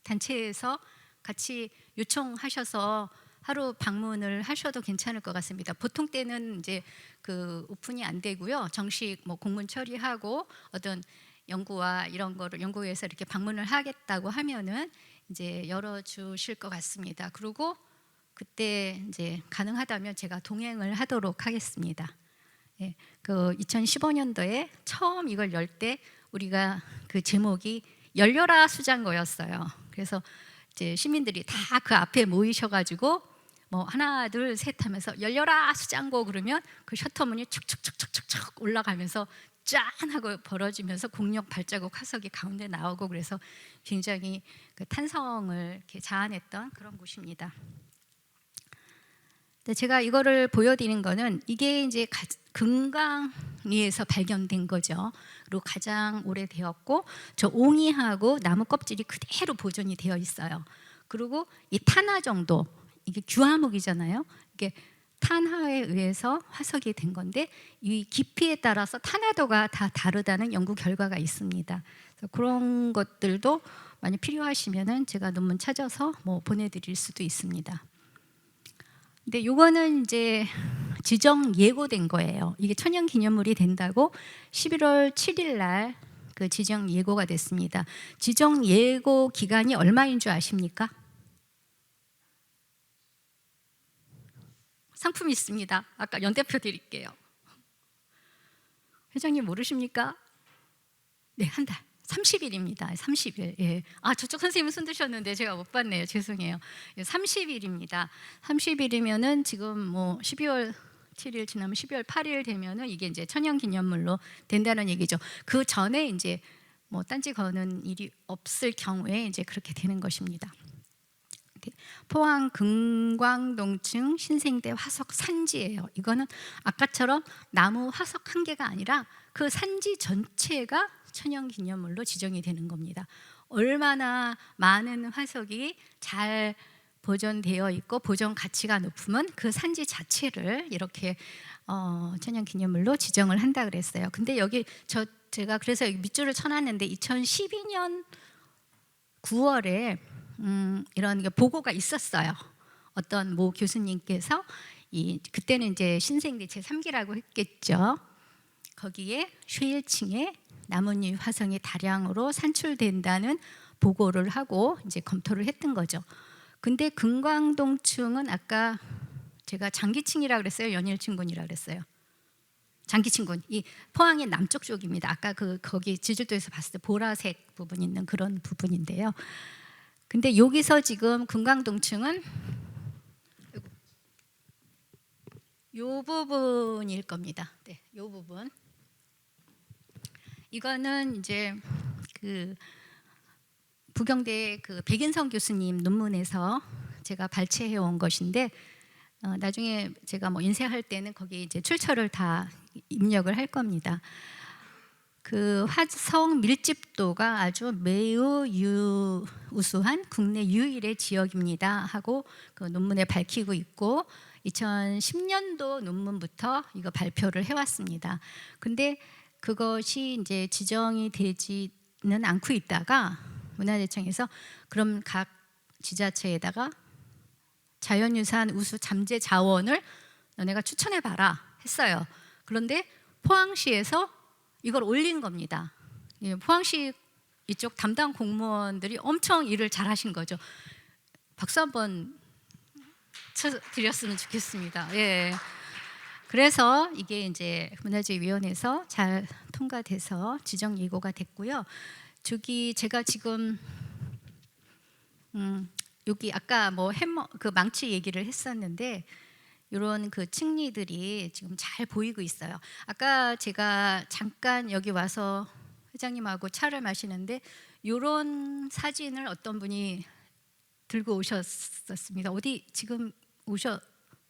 단체에서 같이 요청하셔서 하루 방문을 하셔도 괜찮을 것 같습니다. 보통 때는 이제 그 오픈이 안 되고요. 정식 뭐 공문 처리하고 어떤 연구와 이런 거를 연구회에서 이렇게 방문을 하겠다고 하면은 이제 열어주실 것 같습니다. 그리고 그때 이제 가능하다면 제가 동행을 하도록 하겠습니다. 예, 그 2015년도에 처음 이걸 열 때 우리가 그 제목이 열려라 수장고였어요. 그래서 이제 시민들이 다 그 앞에 모이셔가지고 뭐 하나 둘 셋 하면서 열려라 수장고 그러면 그 셔터문이 촉촉촉촉촉 올라가면서 짠 하고 벌어지면서 공룡 발자국 화석이 가운데 나오고 그래서 굉장히 그 탄성을 이렇게 자아냈던 그런 곳입니다. 근데 제가 이거를 보여드리는 거는 이게 이제 금강리에서 발견된 거죠. 그리고 가장 오래되었고 저 옹이하고 나무 껍질이 그대로 보존이 되어 있어요. 그리고 이 탄화 정도, 이게 규화목이잖아요. 이게 탄화에 의해서 화석이 된 건데 이 깊이에 따라서 탄화도가 다 다르다는 연구 결과가 있습니다. 그래서 그런 것들도 많이 필요하시면은 제가 논문 찾아서 뭐 보내드릴 수도 있습니다. 근데 요거는 이제 지정 예고된 거예요. 이게 천연기념물이 된다고 11월 7일 날 그 지정 예고가 됐습니다. 지정 예고 기간이 얼마인 줄 아십니까? 상품이 있습니다. 아까 연대표 드릴게요. 회장님 모르십니까? 네, 한 달. 30일입니다. 30일. 예. 아, 저쪽 선생님 손 드셨는데 제가 못 봤네요. 죄송해요. 30일입니다. 30일이면은 지금 뭐 12월 7일 지나면 12월 8일 되면은 이게 이제 천연기념물로 된다는 얘기죠. 그 전에 이제 뭐 딴지 거는 일이 없을 경우에 이제 그렇게 되는 것입니다. 포항 금광동층 신생대 화석 산지예요. 이거는 아까처럼 나무 화석 한 개가 아니라 그 산지 전체가 천연기념물로 지정이 되는 겁니다. 얼마나 많은 화석이 잘 보존되어 있고 보존 가치가 높으면 그 산지 자체를 이렇게 천연기념물로 지정을 한다 그랬어요. 근데 여기 제가 그래서 여기 밑줄을 쳐놨는데 2012년 9월에 이런 보고가 있었어요. 어떤 모 교수님께서 그때는 이제 신생대 제3기라고 했겠죠. 거기에 쉐일층에 나뭇잎 화성이 다량으로 산출된다는 보고를 하고 이제 검토를 했던 거죠. 근데 금광동층은 아까 제가 장기층이라 그랬어요, 연일층군이라 그랬어요. 장기층군, 이 포항의 남쪽 쪽입니다. 아까 거기 제주도에서 봤을 때 보라색 부분 있는 그런 부분인데요. 근데 여기서 지금 금강동층은 이 부분일 겁니다. 네, 이 부분. 이거는 이제 그 부경대 그 백인성 교수님 논문에서 제가 발췌해 온 것인데 나중에 제가 뭐 인쇄할 때는 거기 이제 출처를 다 입력을 할 겁니다. 그 화성 밀집도가 아주 매우 우수한 국내 유일의 지역입니다 하고 그 논문에 밝히고 있고 2010년도 논문부터 이거 발표를 해왔습니다. 근데 그것이 이제 지정이 되지는 않고 있다가 문화재청에서 그럼 각 지자체에다가 자연유산 우수 잠재 자원을 너네가 추천해봐라 했어요. 그런데 포항시에서 이걸 올린 겁니다. 포항시 이쪽 담당 공무원들이 엄청 일을 잘하신 거죠. 박수 한번 쳐드렸으면 좋겠습니다. 예. 그래서 이게 이제 문화재위원회에서 잘 통과돼서 지정 예고가 됐고요. 저기 제가 지금 여기 아까 뭐 그 망치 얘기를 했었는데 이런 그 층리들이 지금 잘 보이고 있어요. 아까 제가 잠깐 여기 와서 회장님하고 차를 마시는데 이런 사진을 어떤 분이 들고 오셨었습니다. 어디 지금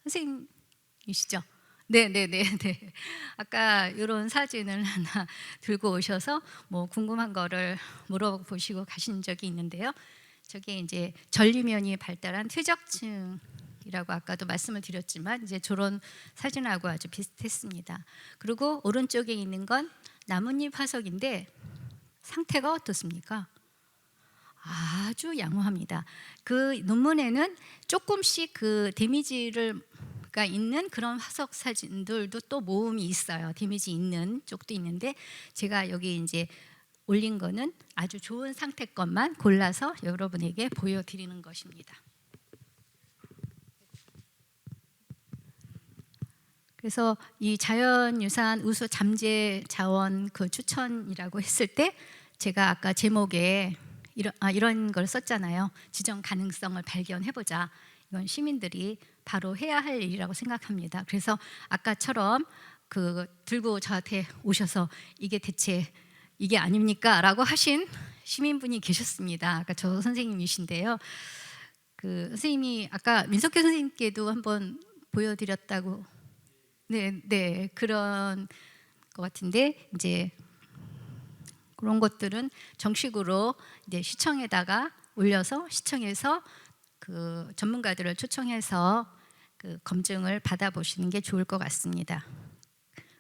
선생님이시죠? 네네네. 아까 이런 사진을 하나 들고 오셔서 뭐 궁금한 거를 물어보시고 가신 적이 있는데요. 저게 이제 전리면이 발달한 퇴적층이라고 아까도 말씀을 드렸지만 이제 저런 사진하고 아주 비슷했습니다. 그리고 오른쪽에 있는 건 나뭇잎 화석인데 상태가 어떻습니까? 아주 양호합니다. 그 논문에는 조금씩 그 데미지가 있는 그런 화석 사진들도 또 모음이 있어요. 데미지 있는 쪽도 있는데 제가 여기 이제 올린 거는 아주 좋은 상태 것만 골라서 여러분에게 보여드리는 것입니다. 그래서 이 자연유산 우수 잠재 자원 그 추천이라고 했을 때 제가 아까 제목에 이런 걸 썼잖아요. 지정 가능성을 발견해보자. 이건 시민들이 바로 해야 할 일이라고 생각합니다. 그래서 아까처럼 그 들고 저한테 오셔서 이게 대체 이게 아닙니까? 라고 하신 시민분이 계셨습니다. 아까 저 선생님이신데요. 그 선생님이 아까 민석규 선생님께도 한번 보여드렸다고 네 그런 것 같은데 이제 그런 것들은 정식으로 이제 시청에다가 올려서 시청에서 그 전문가들을 초청해서 그 검증을 받아보시는 게 좋을 것 같습니다.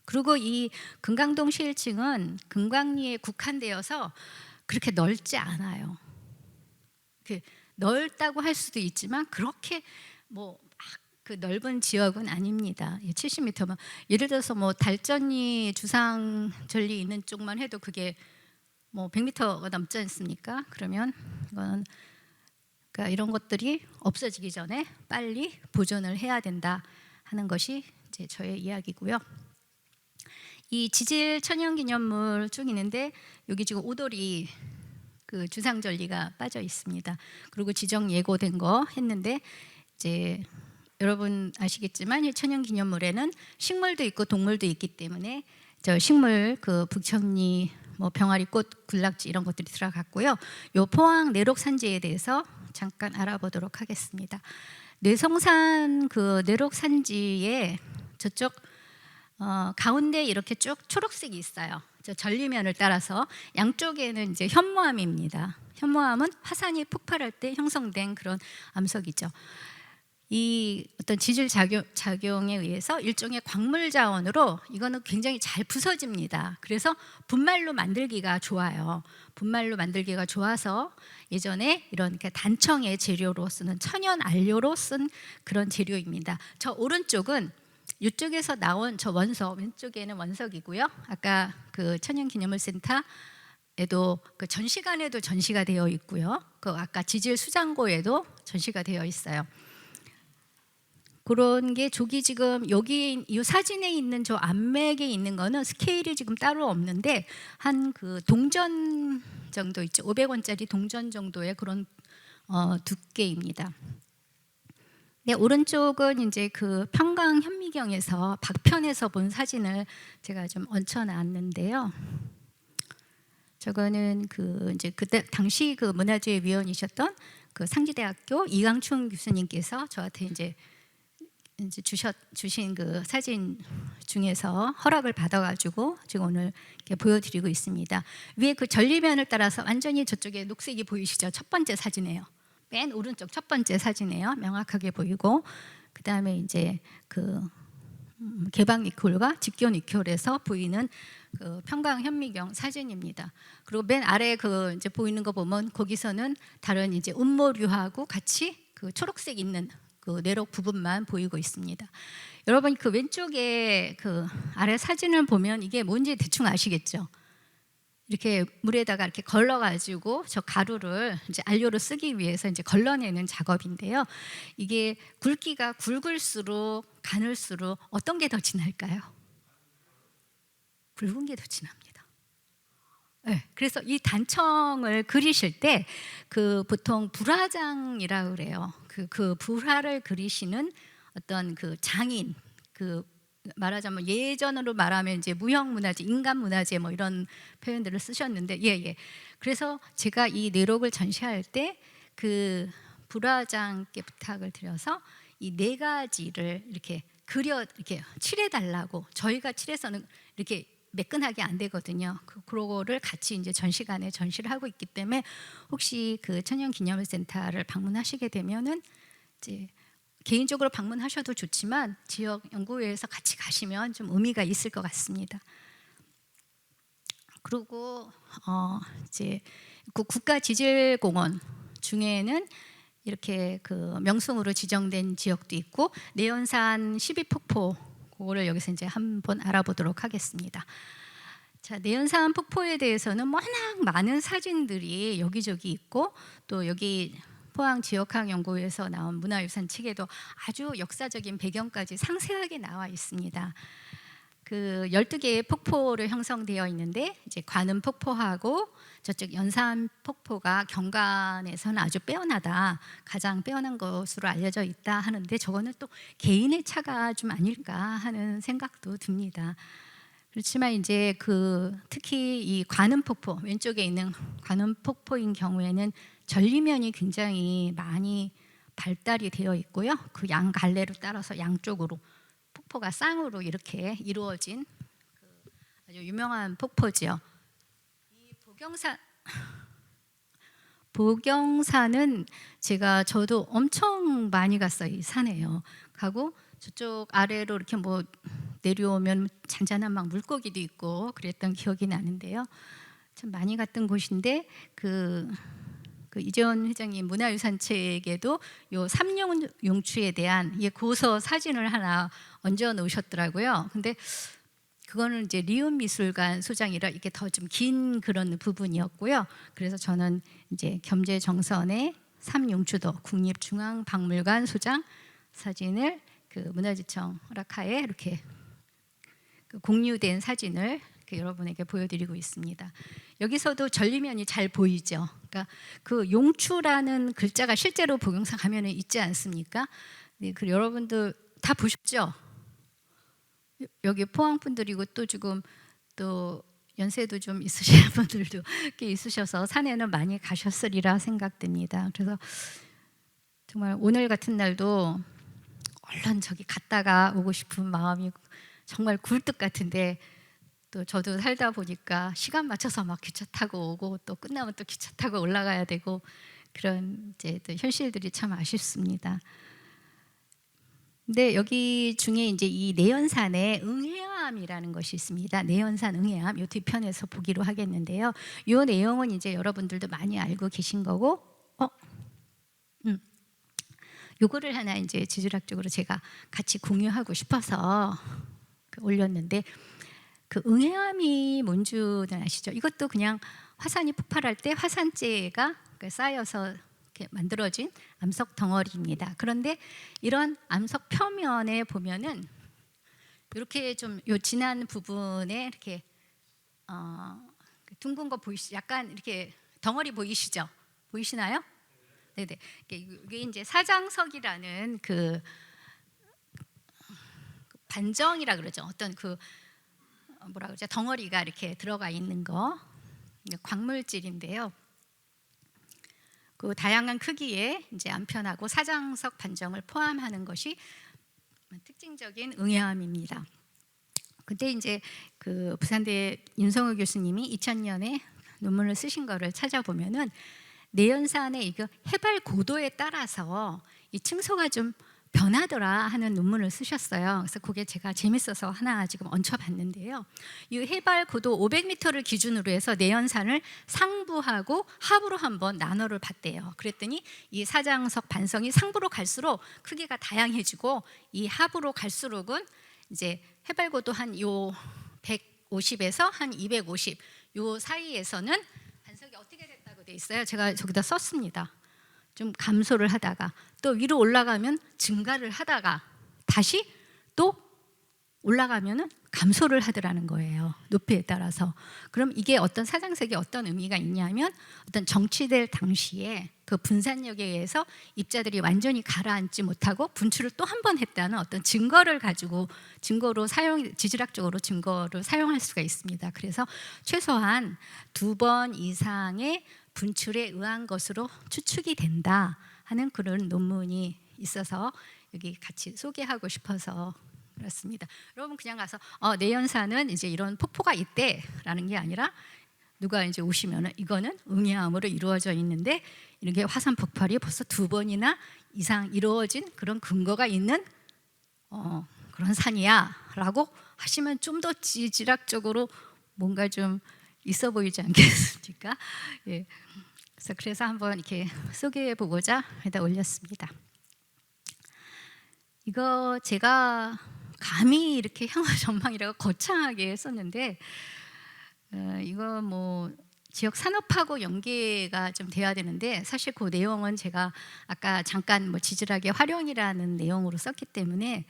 그리고 이 금강동 시일층은 금강리에 국한되어서 그렇게 넓지 않아요. 그 넓다고 할 수도 있지만 그렇게 뭐 그 넓은 지역은 아닙니다. 70m면 예를 들어서 뭐 달전리 주상절리 있는 쪽만 해도 그게 뭐 100m가 넘지 않습니까? 그러면 이건 그러니까 이런 것들이 없어지기 전에 빨리 보존을 해야 된다 하는 것이 이제 저의 이야기고요. 이 지질 천연기념물 쭉 있는데 여기 지금 오돌이 그 주상절리가 빠져 있습니다. 그리고 지정 예고된 거 했는데 이제 여러분 아시겠지만 이 천연기념물에는 식물도 있고 동물도 있기 때문에 저 식물 그 북천리 뭐 병아리꽃, 군락지 이런 것들이 들어갔고요. 요 포항 내록산지에 대해서 잠깐 알아보도록 하겠습니다. 뇌성산 그 내록산지에 저쪽 가운데 이렇게 쭉 초록색이 있어요. 저 전리면을 따라서 양쪽에는 이제 현무암입니다. 현무암은 화산이 폭발할 때 형성된 그런 암석이죠. 이 어떤 지질 작용에 의해서 일종의 광물 자원으로 이거는 굉장히 잘 부서집니다. 그래서 분말로 만들기가 좋아요. 분말로 만들기가 좋아서 예전에 이런 단청의 재료로 쓰는 천연 안료로 쓴 그런 재료입니다. 저 오른쪽은 이쪽에서 나온 저 원석, 왼쪽에는 원석이고요. 아까 그 천연기념물센터에도 그 전시관에도 전시가 되어 있고요. 그 아까 지질 수장고에도 전시가 되어 있어요. 그런 게 저기 지금 여기 이 사진에 있는 저 암맥에 있는 거는 스케일이 지금 따로 없는데 한 그 동전 정도 있죠. 500원짜리 동전 정도의 그런 두께입니다. 네, 오른쪽은 이제 그 평강 현미경에서 박편에서 본 사진을 제가 좀 얹혀놨는데요. 저거는 그 이제 그때 당시 그 문화재 위원이셨던 그 상지대학교 이강춘 교수님께서 저한테 이제 주신 그 사진 중에서 허락을 받아가지고 지금 오늘 이렇게 보여드리고 있습니다. 위에 그 전리면을 따라서 완전히 저쪽에 녹색이 보이시죠? 첫 번째 사진이에요. 맨 오른쪽 첫 번째 사진이에요. 명확하게 보이고 그 다음에 이제 그 개방 니콜과 직교 니콜에서 보이는 그 평강 현미경 사진입니다. 그리고 맨 아래 그 이제 보이는 거 보면 거기서는 다른 이제 운모류하고 같이 그 초록색 있는 그 내록 부분만 보이고 있습니다. 여러분 그 왼쪽에 그 아래 사진을 보면 이게 뭔지 대충 아시겠죠? 이렇게 물에다가 이렇게 걸러가지고 저 가루를 이제 안료로 쓰기 위해서 이제 걸러내는 작업인데요. 이게 굵기가 굵을수록 가늘수록 어떤 게 더 진할까요? 굵은 게 더 진합니다. 네, 그래서 이 단청을 그리실 때 그 보통 불화장이라고 그래요. 그 불화를 그리시는 어떤 그 장인, 그 말하자면 예전으로 말하면 이제 무형문화재, 인간문화재 뭐 이런 표현들을 쓰셨는데 그래서 제가 이 내록을 전시할 때 그 불화장께 부탁을 드려서 이 네 가지를 이렇게 이렇게 칠해달라고. 저희가 칠해서는 이렇게 매끈하게 안 되거든요. 그거를 같이 이제 전시관에 전시를 하고 있기 때문에 혹시 그 천연기념물센터를 방문하시게 되면은 이제 개인적으로 방문하셔도 좋지만 지역 연구회에서 같이 가시면 좀 의미가 있을 것 같습니다. 그리고 이제 그 국가지질공원 중에는 이렇게 그 명승으로 지정된 지역도 있고 내연산 12폭포 그거를 여기서 이제 한번 알아보도록 하겠습니다. 자, 내연산 폭포에 대해서는 워낙 많은 사진들이 여기저기 있고 또 여기 포항 지역학연구회에서 나온 문화유산 책에도 아주 역사적인 배경까지 상세하게 나와 있습니다. 그 12개의 폭포로 형성되어 있는데 이제 관음 폭포하고 저쪽 연산 폭포가 경관에서는 아주 빼어나다, 가장 빼어난 것으로 알려져 있다 하는데 저거는 또 개인의 차가 좀 아닐까 하는 생각도 듭니다. 그렇지만 이제 그 특히 이 관음 폭포 왼쪽에 있는 관음 폭포인 경우에는 전리면이 굉장히 많이 발달이 되어 있고요. 그 양 갈래로 따라서 양쪽으로 폭포가 쌍으로 이렇게 이루어진 그 아주 유명한 폭포지요. 이 보경산은 저도 엄청 많이 갔어요. 이 산에요. 가고 저쪽 아래로 이렇게 뭐 내려오면 잔잔한 막 물고기도 있고 그랬던 기억이 나는데요. 참 많이 갔던 곳인데 그 이재원 회장님 문화유산책에도 요 삼룡용추에 대한 고서 사진을 하나 얹어 놓으셨더라고요. 근데 그거는 이제 리움미술관 소장이라 이게 더 좀 긴 그런 부분이었고요. 그래서 저는 이제 겸재정선의 삼용추도 국립중앙박물관 소장 사진을 그 문화재청 허락하에 이렇게 그 공유된 사진을 여러분에게 보여드리고 있습니다. 여기서도 전리면이 잘 보이죠. 그러니까 그 용추라는 글자가 실제로 보경산 가면에 있지 않습니까? 네, 그 여러분들 다 보셨죠? 여기 포항 분들이고 또 지금 또 연세도 좀 있으신 분들도 꽤 있으셔서 산에는 많이 가셨으리라 생각됩니다. 그래서 정말 오늘 같은 날도 얼른 저기 갔다가 오고 싶은 마음이 정말 굴뚝 같은데 또 저도 살다 보니까 시간 맞춰서 막 기차 타고 오고 또 끝나면 또 기차 타고 올라가야 되고 그런 이제 또 현실들이 참 아쉽습니다. 근데 여기 중에 이제 이 내연산에 응해암이라는 것이 있습니다. 내연산 응해암 요 뒤편에서 보기로 하겠는데요. 요 내용은 이제 여러분들도 많이 알고 계신 거고, 요거를 하나 이제 지질학적으로 제가 같이 공유하고 싶어서 올렸는데 그 응해암이 뭔지는 아시죠? 이것도 그냥 화산이 폭발할 때 화산재가 쌓여서 이렇게 만들어진 암석 덩어리입니다. 그런데 이런 암석 표면에 보면은 이렇게 좀 요 진한 부분에 이렇게 둥근 거 보이시죠? 약간 이렇게 덩어리 보이시죠? 보이시나요? 네네. 이게 이제 사장석이라는 그 반정이라 그러죠. 어떤 그 뭐라 그러죠? 덩어리가 이렇게 들어가 있는 거 광물질인데요. 그 다양한 크기의 이제 암편하고 사장석 반정을 포함하는 것이 특징적인 응해암입니다. 그때 이제 그 부산대 윤성우 교수님이 2000년에 논문을 쓰신 거를 찾아보면은 내연산의 이거 해발 고도에 따라서 이 층소가 좀 변하더라 하는 논문을 쓰셨어요. 그래서 그게 제가 재밌어서 하나 지금 얹혀봤는데요. 이 해발 고도 500m를 기준으로 해서 내연산을 상부하고 하부로 한번 나눠를 봤대요. 그랬더니 이 사장석 반성이 상부로 갈수록 크기가 다양해지고 이 하부로 갈수록은 이제 해발 고도 한 요 150에서 한 250 요 사이에서는 반석이 어떻게 됐다고 돼 있어요. 제가 저기다 썼습니다. 좀 감소를 하다가 또 위로 올라가면 증가를 하다가 다시 또 올라가면은 감소를 하더라는 거예요. 높이에 따라서. 그럼 이게 어떤 사장색이 어떤 의미가 있냐면 어떤 정치될 당시에 그 분산력에 의해서 입자들이 완전히 가라앉지 못하고 분출을 또 한 번 했다는 어떤 증거를 가지고 증거로 지질학적으로 증거를 사용할 수가 있습니다. 그래서 최소한 2번 이상의 분출에 의한 것으로 추측이 된다 하는 그런 논문이 있어서 여기 같이 소개하고 싶어서 그렇습니다. 여러분 그냥 가서 내연산은 이제 이런 폭포가 있대라는 게 아니라 누가 이제 오시면은 이거는 응해암으로 이루어져 있는데 이렇게 화산 폭발이 벌써 2번이나 이상 이루어진 그런 근거가 있는 그런 산이야라고 하시면 좀 더 지질학적으로 뭔가 좀 있어 보이지 않겠습니까? 예. 그래서 한번 이렇게 소개해 보고자 여기다 올렸습니다. 이거 제가 감히 이렇게 향후 전망이라고 거창하게 했었는데 이거 뭐 지역 산업하고 연계가 좀 돼야 되는데 사실 그 내용은 제가 아까 잠깐 뭐 지질학의 활용이라는 내용으로 썼기 때문에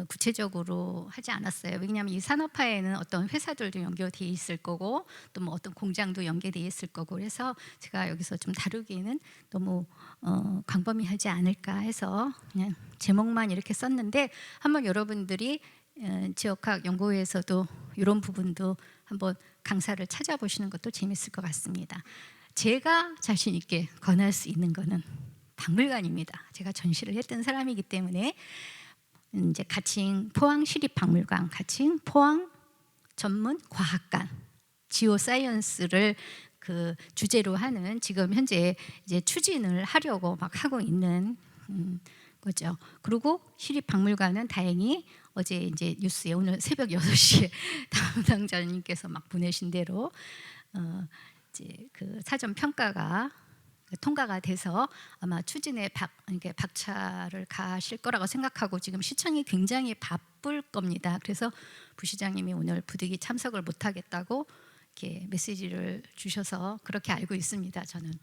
구체적으로 하지 않았어요. 왜냐하면 이 산업화에는 어떤 회사들도 연결돼 있을 거고 또 뭐 어떤 공장도 연계돼 있을 거고 그래서 제가 여기서 좀 다루기에는 너무 광범위하지 않을까 해서 그냥 제목만 이렇게 썼는데 한번 여러분들이 지역학 연구회에서도 이런 부분도 한번 강사를 찾아보시는 것도 재밌을 것 같습니다. 제가 자신 있게 권할 수 있는 거는 박물관입니다. 제가 전시를 했던 사람이기 때문에 이제 가칭 포항시립박물관, 가칭 포항 전문 과학관, 지오사이언스를 그 주제로 하는 지금 현재 이제 추진을 하려고 막 하고 있는 거죠. 그리고 시립박물관은 다행히 어제 이제 뉴스에 오늘 새벽 6시에 담당자님께서 막 보내신 대로 이제 그 사전 평가가 통과가 돼서 아마 추진에 이렇게 박차를 가실 거라고 생각하고 지금 시청이 굉장히 바쁠 겁니다. 그래서 부시장님이 오늘 부득이 참석을 못 하겠다고 이렇게 메시지를 주셔서 그렇게 알고 있습니다. 저는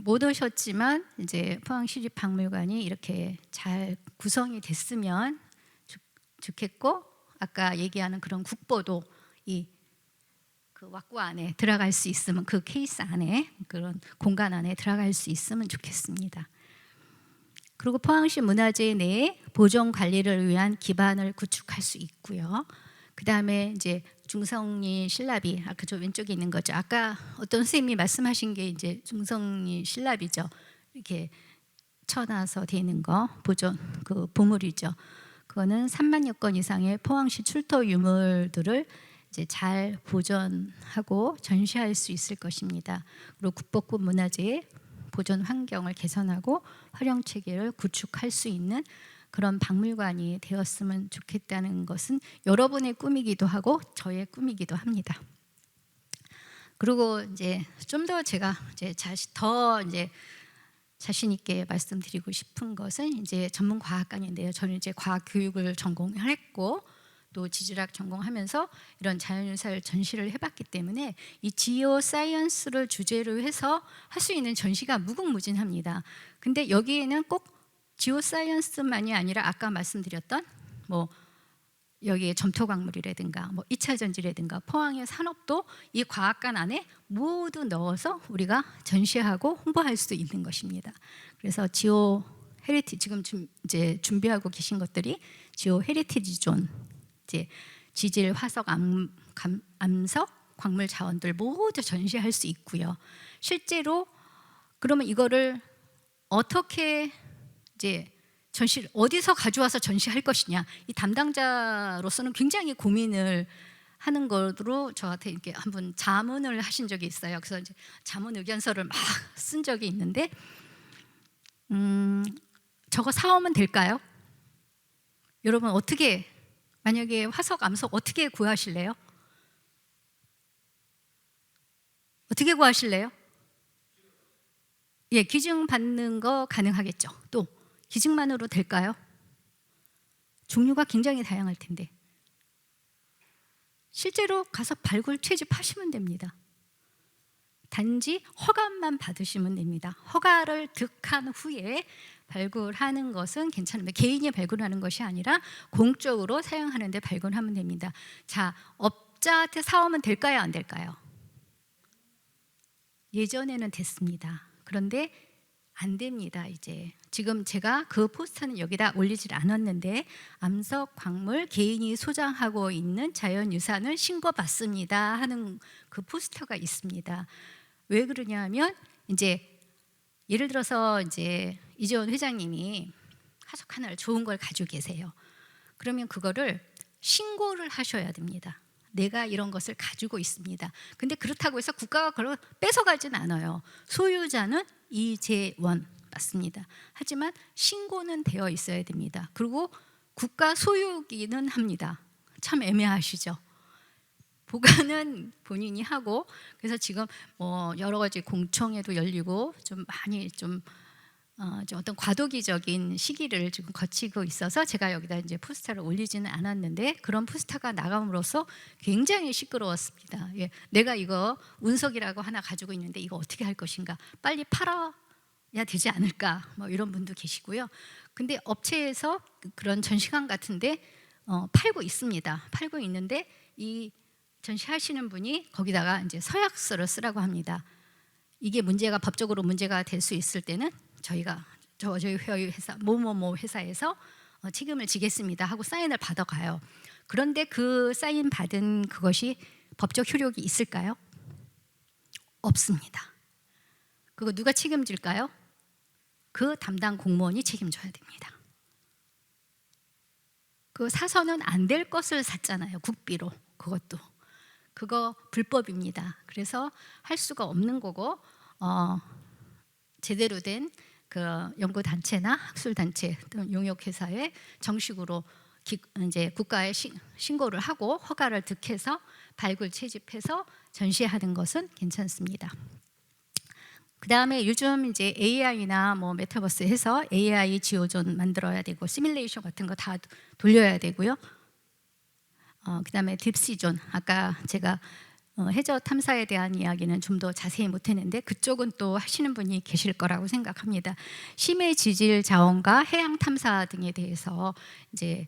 못 오셨지만 이제 포항시립박물관이 이렇게 잘 구성이 됐으면 좋겠고 아까 얘기하는 그런 국보도 이 그 왁구 안에 들어갈 수 있으면 그 케이스 안에 그런 공간 안에 들어갈 수 있으면 좋겠습니다. 그리고 포항시 문화재 내에 보존 관리를 위한 기반을 구축할 수 있고요. 그 다음에 이제 중성리 신라비 아까 저 왼쪽에 있는 거죠. 아까 어떤 선생님이 말씀하신 게 이제 중성리 신라비죠. 이렇게 쳐놔서 되는 거 보존 그 보물이죠. 그거는 3만여 건 이상의 포항시 출토 유물들을 이제 잘 보존하고 전시할 수 있을 것입니다. 그리고 국보급 문화재의 보존 환경을 개선하고 활용 체계를 구축할 수 있는 그런 박물관이 되었으면 좋겠다는 것은 여러분의 꿈이기도 하고 저의 꿈이기도 합니다. 그리고 이제 좀 더 제가 이제 자신 있게 말씀드리고 싶은 것은 이제 전문 과학관인데요. 저는 이제 과학 교육을 전공을 했고 또 지질학 전공하면서 이런 자연유사를 전시를 해봤기 때문에 이 지오 사이언스를 주제로 해서 할 수 있는 전시가 무궁무진합니다. 근데 여기에는 꼭 지오 사이언스만이 아니라 아까 말씀드렸던 뭐 여기에 점토광물이라든가 뭐 2차 전지라든가 포항의 산업도 이 과학관 안에 모두 넣어서 우리가 전시하고 홍보할 수 있는 것입니다. 그래서 지오 헤리티지 지금 이제 준비하고 계신 것들이 지오 헤리티지 존 이제 지질, 화석, 암석, 광물 자원들 모두 전시할 수 있고요. 실제로 그러면 이거를 어떻게 이제 전시를 어디서 가져와서 전시할 것이냐 이 담당자로서는 굉장히 고민을 하는 거로 저한테 이렇게 한번 자문을 하신 적이 있어요. 그래서 이제 자문 의견서를 막 쓴 적이 있는데 저거 사오면 될까요? 여러분 어떻게 만약에 화석, 암석 어떻게 구하실래요? 어떻게 구하실래요? 예, 기증 받는 거 가능하겠죠. 또 기증만으로 될까요? 종류가 굉장히 다양할 텐데 실제로 가서 발굴 채집하시면 됩니다. 단지 허가만 받으시면 됩니다. 허가를 득한 후에 발굴하는 것은 괜찮습니다. 개인이 발굴하는 것이 아니라 공적으로 사용하는 데 발굴하면 됩니다. 자, 업자한테 사오면 될까요? 안 될까요? 예전에는 됐습니다. 그런데 안 됩니다. 이제 지금 제가 그 포스터는 여기다 올리질 않았는데 암석, 광물, 개인이 소장하고 있는 자연유산을 신고받습니다 하는 그 포스터가 있습니다. 왜 그러냐면 이제 예를 들어서 이제 이재원 회장님이 화석 하나를 좋은 걸 가지고 계세요. 그러면 그거를 신고를 하셔야 됩니다. 내가 이런 것을 가지고 있습니다. 근데 그렇다고 해서 국가가 그걸 뺏어가진 않아요. 소유자는 이재원 맞습니다. 하지만 신고는 되어 있어야 됩니다. 그리고 국가 소유기는 합니다. 참 애매하시죠? 보관은 본인이 하고 그래서 지금 뭐 여러 가지 공청회도 열리고 좀 많이 좀 어떤 과도기적인 시기를 지금 거치고 있어서 제가 여기다 이제 포스터를 올리지는 않았는데 그런 포스터가 나감으로써 굉장히 시끄러웠습니다. 예, 내가 이거 운석이라고 하나 가지고 있는데 이거 어떻게 할 것인가? 빨리 팔아 되지 않을까 뭐 이런 분도 계시고요. 근데 업체에서 그런 전시관 같은데 팔고 있습니다. 팔고 있는데 이 전시하시는 분이 거기다가 이제 서약서를 쓰라고 합니다. 이게 문제가 법적으로 문제가 될 수 있을 때는 저희가 저희 회사 뭐뭐뭐 회사에서 책임을 지겠습니다 하고 사인을 받아가요. 그런데 그 사인 받은 그것이 법적 효력이 있을까요? 없습니다. 그거 누가 책임질까요? 그 담당 공무원이 책임져야 됩니다. 그 사서는 안 될 것을 샀잖아요. 국비로. 그것도. 그거 불법입니다. 그래서 할 수가 없는 거고 제대로 된 그 연구 단체나 학술 단체 또는 용역 회사에 정식으로 이제 국가에 신고를 하고 허가를 득해서 발굴 채집해서 전시하는 것은 괜찮습니다. 그 다음에 요즘 이제 AI나 뭐 메타버스 해서 AI 지오존 만들어야 되고 시뮬레이션 같은 거 다 돌려야 되고요. 그 다음에 딥시존 아까 제가 해저 탐사에 대한 이야기는 좀 더 자세히 못했는데 그쪽은 또 하시는 분이 계실 거라고 생각합니다. 심해 지질 자원과 해양 탐사 등에 대해서 이제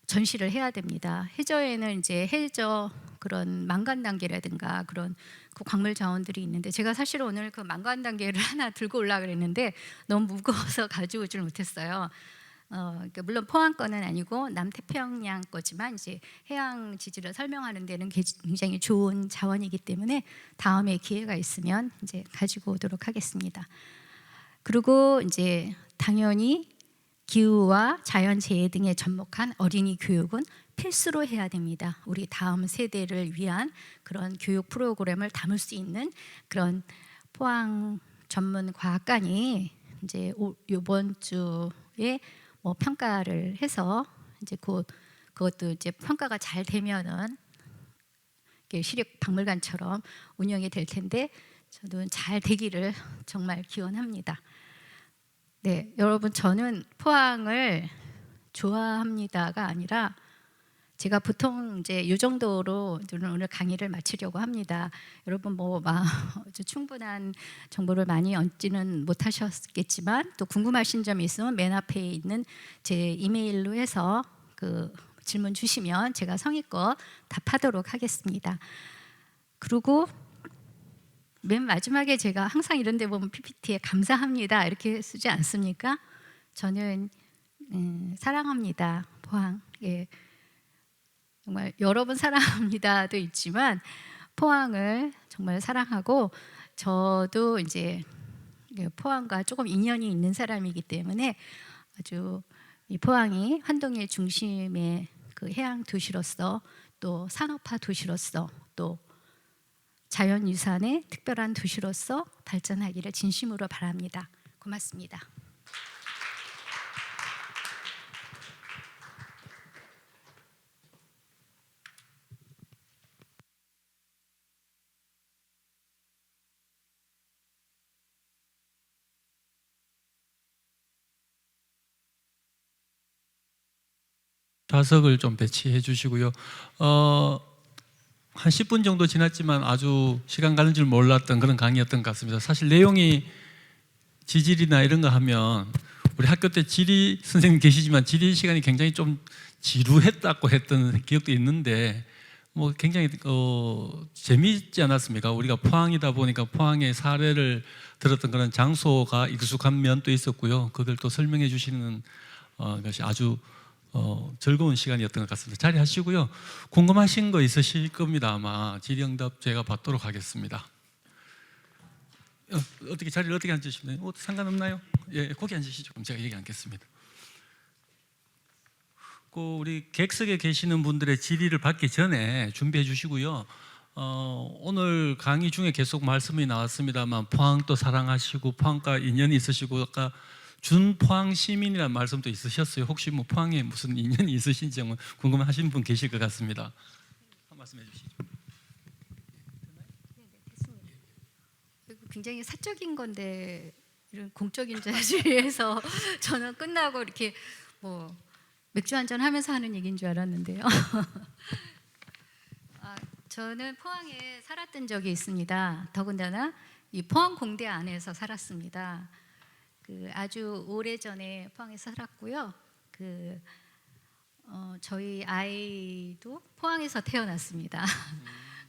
전시를 해야 됩니다. 해저에는 이제 해저 그런 망간 단계라든가 그런 그 광물 자원들이 있는데 제가 사실 오늘 그 망간 단계를 하나 들고 올라 그랬는데 너무 무거워서 가지고 오질 못했어요. 그러니까 물론 포항 거는 아니고 남태평양 거지만 이제 해양 지질을 설명하는 데는 굉장히 좋은 자원이기 때문에 다음에 기회가 있으면 이제 가지고 오도록 하겠습니다. 그리고 이제 당연히 기후와 자연재해 등에 접목한 어린이 교육은 필수로 해야 됩니다. 우리 다음 세대를 위한 그런 교육 프로그램을 담을 수 있는 그런 포항 전문 과학관이 이제 이번 주에 뭐 평가를 해서 이제 그것도 이제 평가가 잘 되면은 시립 박물관처럼 운영이 될 텐데 저도 잘 되기를 정말 기원합니다. 네, 여러분 저는 포항을 좋아합니다가 아니라 제가 보통 이제 이 정도로 오늘 강의를 마치려고 합니다. 여러분 뭐 충분한 정보를 많이 얻지는 못하셨겠지만 또 궁금하신 점이 있으면 맨 앞에 있는 제 이메일로 해서 그 질문 주시면 제가 성의껏 답하도록 하겠습니다. 그리고 맨 마지막에 제가 항상 이런 데 보면 PPT에 감사합니다 이렇게 쓰지 않습니까? 저는 사랑합니다. 포항. 예. 정말 여러분 사랑합니다도 있지만 포항을 정말 사랑하고 저도 이제 포항과 조금 인연이 있는 사람이기 때문에 아주 이 포항이 환동의 중심의 그 해양 도시로서 또 산업화 도시로서 또 자연유산의 특별한 도시로서 발전하기를 진심으로 바랍니다. 고맙습니다. 좌석을 좀 배치해 주시고요. 한 10분 정도 지났지만 아주 시간 가는 줄 몰랐던 그런 강의였던 것 같습니다. 사실 내용이 지질이나 이런 거 하면 우리 학교 때 지리 선생님 계시지만 지리 시간이 굉장히 좀 지루했다고 했던 기억도 있는데 뭐 굉장히 재미있지 않았습니까? 우리가 포항이다 보니까 포항의 사례를 들었던 그런 장소가 익숙한 면도 있었고요. 그걸 또 설명해 주시는 것이 아주 즐거운 시간이었던 것 같습니다. 자리하시고요. 궁금하신 거 있으실 겁니다. 아마 질의응답 제가 받도록 하겠습니다. 어떻게 자리를 어떻게 앉으시나요? 상관없나요? 예, 거기 앉으시죠. 그럼 제가 얘기 않겠습니다. 우리 객석에 계시는 분들의 질의를 받기 전에 준비해 주시고요. 오늘 강의 중에 계속 말씀이 나왔습니다만 포항도 사랑하시고 포항과 인연이 있으시고 아까 준포항 시민이라는 말씀도 있으셨어요. 혹시 뭐 포항에 무슨 인연이 있으신지 궁금하신 분 계실 것 같습니다. 한 말씀해 주시죠. 굉장히 사적인 건데 이런 공적인 자리에서 저는 끝나고 이렇게 뭐 맥주 한잔 하면서 하는 얘기인 줄 알았는데요. 저는 포항에 살았던 적이 있습니다. 더군다나 이 포항 공대 안에서 살았습니다. 그 아주 오래 전에 포항에서 살았고요. 그 저희 아이도 포항에서 태어났습니다.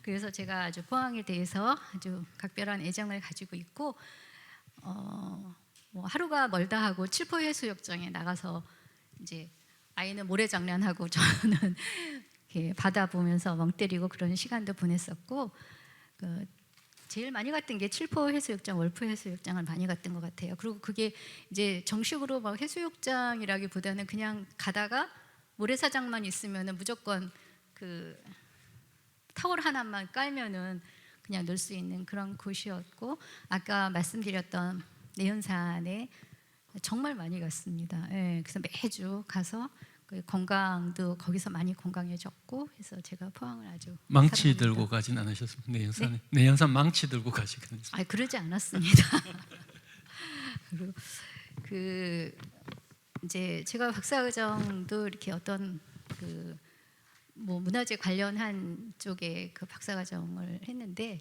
그래서 제가 아주 포항에 대해서 아주 각별한 애정을 가지고 있고 뭐 하루가 멀다 하고 칠포해수욕장에 나가서 이제 아이는 모래장난하고 저는 이렇게 바다 보면서 멍 때리고 그런 시간도 보냈었고 그 제일 많이 갔던 게 칠포해수욕장, 월포해수욕장을 많이 갔던 것 같아요. 그리고 그게 이제 정식으로 막 해수욕장이라기보다는 그냥 가다가 모래사장만 있으면은 무조건 그 타월 하나만 깔면은 그냥 놀 수 있는 그런 곳이었고 아까 말씀드렸던 내연산에 정말 많이 갔습니다. 예, 그래서 매주 가서 그 건강도 거기서 많이 건강해졌고 해서 제가 포항을 아주 망치 사랑합니다. 들고 가진 않으셨습니까? 내연산에 내연산 망치 들고 가시거든요. 아, 그러지 않았습니다. 그리고 그 이제 제가 박사과정도 이렇게 어떤 그 뭐 문화재 관련한 쪽에 그 박사과정을 했는데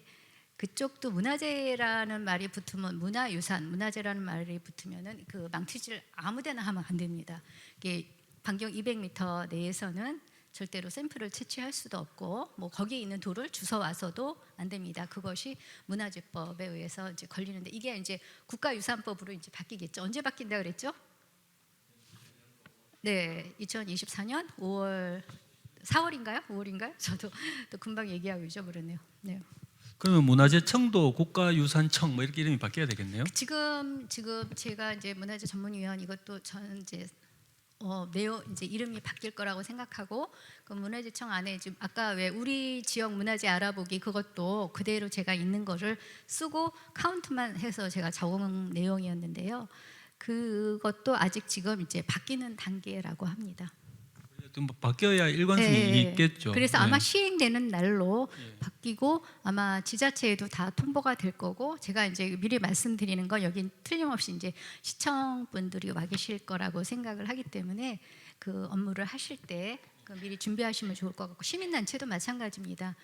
그쪽도 문화재라는 말이 붙으면 문화유산, 문화재라는 말이 붙으면은 그 망치질 아무데나 하면 안 됩니다. 이게 반경 200m 내에서는 절대로 샘플을 채취할 수도 없고 뭐 거기에 있는 돌을 주워 와서도 안 됩니다. 그것이 문화재법에 의해서 이제 걸리는데 이게 이제 국가유산법으로 이제 바뀌겠죠. 언제 바뀐다 그랬죠? 네, 2024년 5월 4월인가요? 5월인가요? 저도 또 금방 얘기하고 잊어버렸네요. 네. 그러면 문화재청도 국가유산청 뭐 이렇게 이름이 바뀌어야 되겠네요. 지금 제가 이제 문화재 전문위원 이것도 저는 이제 매우 이제 이름이 바뀔 거라고 생각하고 그 문화재청 안에 지금 아까 왜 우리 지역 문화재 알아보기 그것도 그대로 제가 있는 거를 쓰고 카운트만 해서 제가 적은 내용이었는데요. 그것도 아직 지금 이제 바뀌는 단계라고 합니다. 좀 바뀌어야 일관성이 있겠죠. 그래서 네. 아마 시행되는 날로 예. 바뀌고 아마 지자체에도 다 통보가 될 거고 제가 이제 미리 말씀드리는 건 여긴 틀림없이 이제 시청분들이 와 계실 거라고 생각을 하기 때문에 그 업무를 하실 때 그 미리 준비하시면 좋을 것 같고 시민단체도 마찬가지입니다.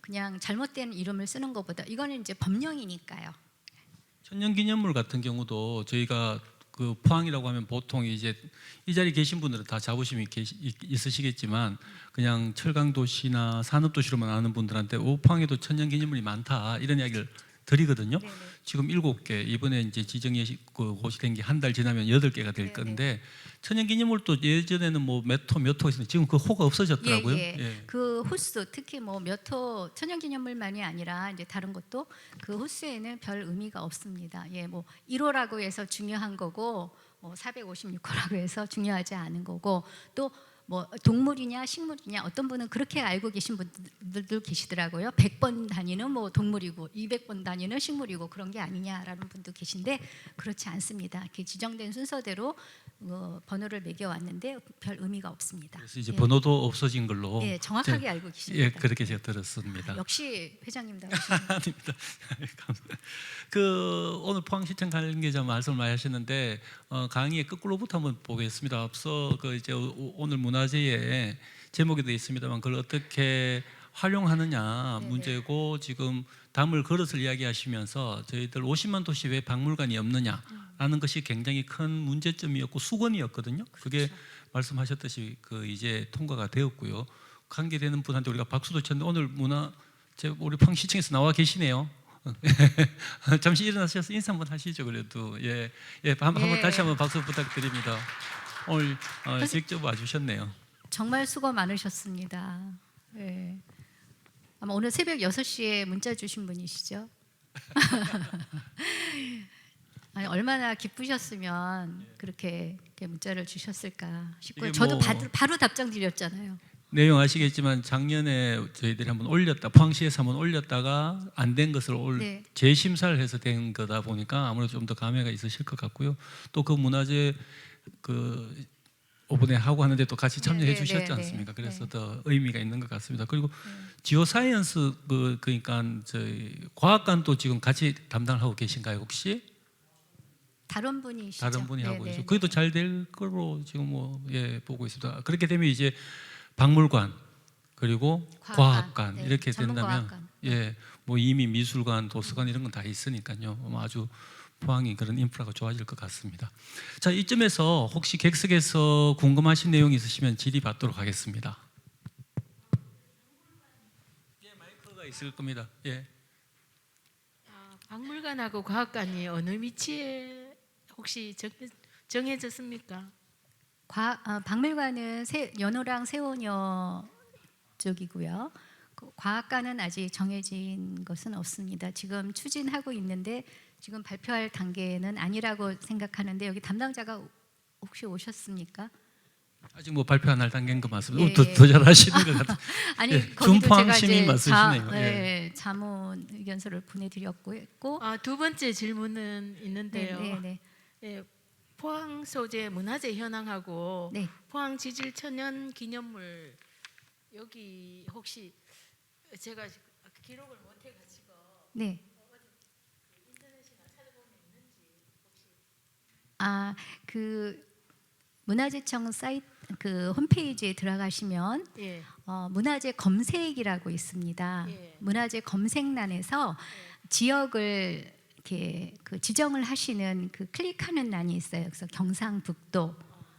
그냥 잘못된 이름을 쓰는 것보다 이거는 이제 법령이니까요. 천년기념물 같은 경우도 저희가 그 포항이라고 하면 보통 이제 이 자리에 계신 분들은 다 자부심이 있으시겠지만 그냥 철강도시나 산업도시로만 아는 분들한테 포항에도 천년기념물이 많다 이런 이야기를 드리거든요. 네네. 지금 7개 이번에 이제 지정이 그 곳이 된 게 한 달 지나면 8개가 될 네네. 건데 천년기념물도 예전에는 뭐 몇 호 있었는데 지금 그 호가 없어졌더라고요. 예. 그 호수 특히 뭐 몇 호 천연기념물만이 아니라 이제 다른 것도 그 호수에는 별 의미가 없습니다. 예, 뭐 1호라고 해서 중요한 거고 456호라고 해서 중요하지 않은 거고 또 뭐 동물이냐 식물이냐 어떤 분은 그렇게 알고 계신 분들도 계시더라고요. 100번 단위는 뭐 동물이고 200번 단위는 식물이고 그런 게 아니냐라는 분도 계신데 그렇지 않습니다. 이렇게 지정된 순서대로 번호를 매겨 왔는데 별 의미가 없습니다. 그래서 이제 예. 번호도 없어진 걸로 네, 정확하게 알고 계십니다. 예, 그렇게 제가 들었습니다. 역시 회장님다. 아닙니다. 감사합니다. 그 오늘 포항시청 관계자 말씀을 많이 하셨는데 강의의 거꾸로부터 한번 보겠습니다. 앞서 그 이제 오늘 문화재에 제목이 되어 있습니다만 그걸 어떻게 활용하느냐 네네. 문제고 지금 담을 그릇을 이야기하시면서 저희들 50만 도시 왜 박물관이 없느냐라는 것이 굉장히 큰 문제점이었고 수건이었거든요. 그게 말씀하셨듯이 그 이제 통과가 되었고요. 관계되는 분한테 우리가 박수도 쳤는데 오늘 우리 포항시청에서 나와 계시네요. 잠시 일어나셔서 인사 한번 하시죠. 그래도 한번 다시 한번 박수 부탁드립니다. 오늘 직접 와주셨네요. 정말 수고 많으셨습니다. 예. 아마 오늘 새벽 6시에 문자 주신 분이시죠? 아니, 얼마나 기쁘셨으면 그렇게 문자를 주셨을까 싶고요. 이게 저도 뭐- 바로 답장 드렸잖아요. 내용 아시겠지만 작년에 저희들이 한번 포항시에서 한번 올렸다가 안 된 것을 네. 재심사를 해서 된 거다 보니까 아무래도 좀 더 감회가 있으실 것 같고요. 또 그 문화재 그 오픈에 하고 하는데 또 같이 참여해 네, 주셨지 네, 않습니까? 네. 그래서 더 의미가 있는 것 같습니다. 그리고 지오사이언스 그러니까 저희 과학관도 지금 같이 담당을 하고 계신가요 혹시? 다른 분이시죠? 다른 분이 하고 네, 계시죠. 네, 그게 더 잘 될 거로 지금 보고 있습니다. 그렇게 되면 이제 박물관 그리고 과학관 네, 이렇게 전문 된다면 과학관. 뭐 이미 미술관, 도서관 이런 건 다 있으니까요. 아주 포항이 그런 인프라가 좋아질 것 같습니다. 자, 이쯤에서 혹시 객석에서 궁금하신 내용이 있으시면 질의받도록 하겠습니다. 예, 마이크가 있을 겁니다. 예. 박물관하고 과학관이 어느 위치에 혹시 정해졌습니까? 박물관은 연호랑 세원여 쪽이고요. 그 과학관은 아직 정해진 것은 없습니다. 지금 추진하고 있는데 지금 발표할 단계는 아니라고 생각하는데 여기 담당자가 혹시 오셨습니까? 아직 뭐 발표 안 할 단계인 것 맞습니다. 예, 더, 예. 더 잘하시는 것 같아요. 아니 예, 거기도 준포항 제가 시민 이제 맞으시네요. 자문 의견서를 보내드렸고 했고 두 번째 질문은 있는데요. 네. 예, 포항 소재 문화재 현황하고 네. 포항 지질 천연 기념물 여기 혹시 제가 기록을 못 해가지고 네. 그 문화재청 사이트 그 홈페이지에 들어가시면 예, 문화재 검색이라고 있습니다. 예. 문화재 검색란에서 지역을 이렇게 그 지정을 하시는 그 클릭하는欄이 있어요. 그래서 경상북도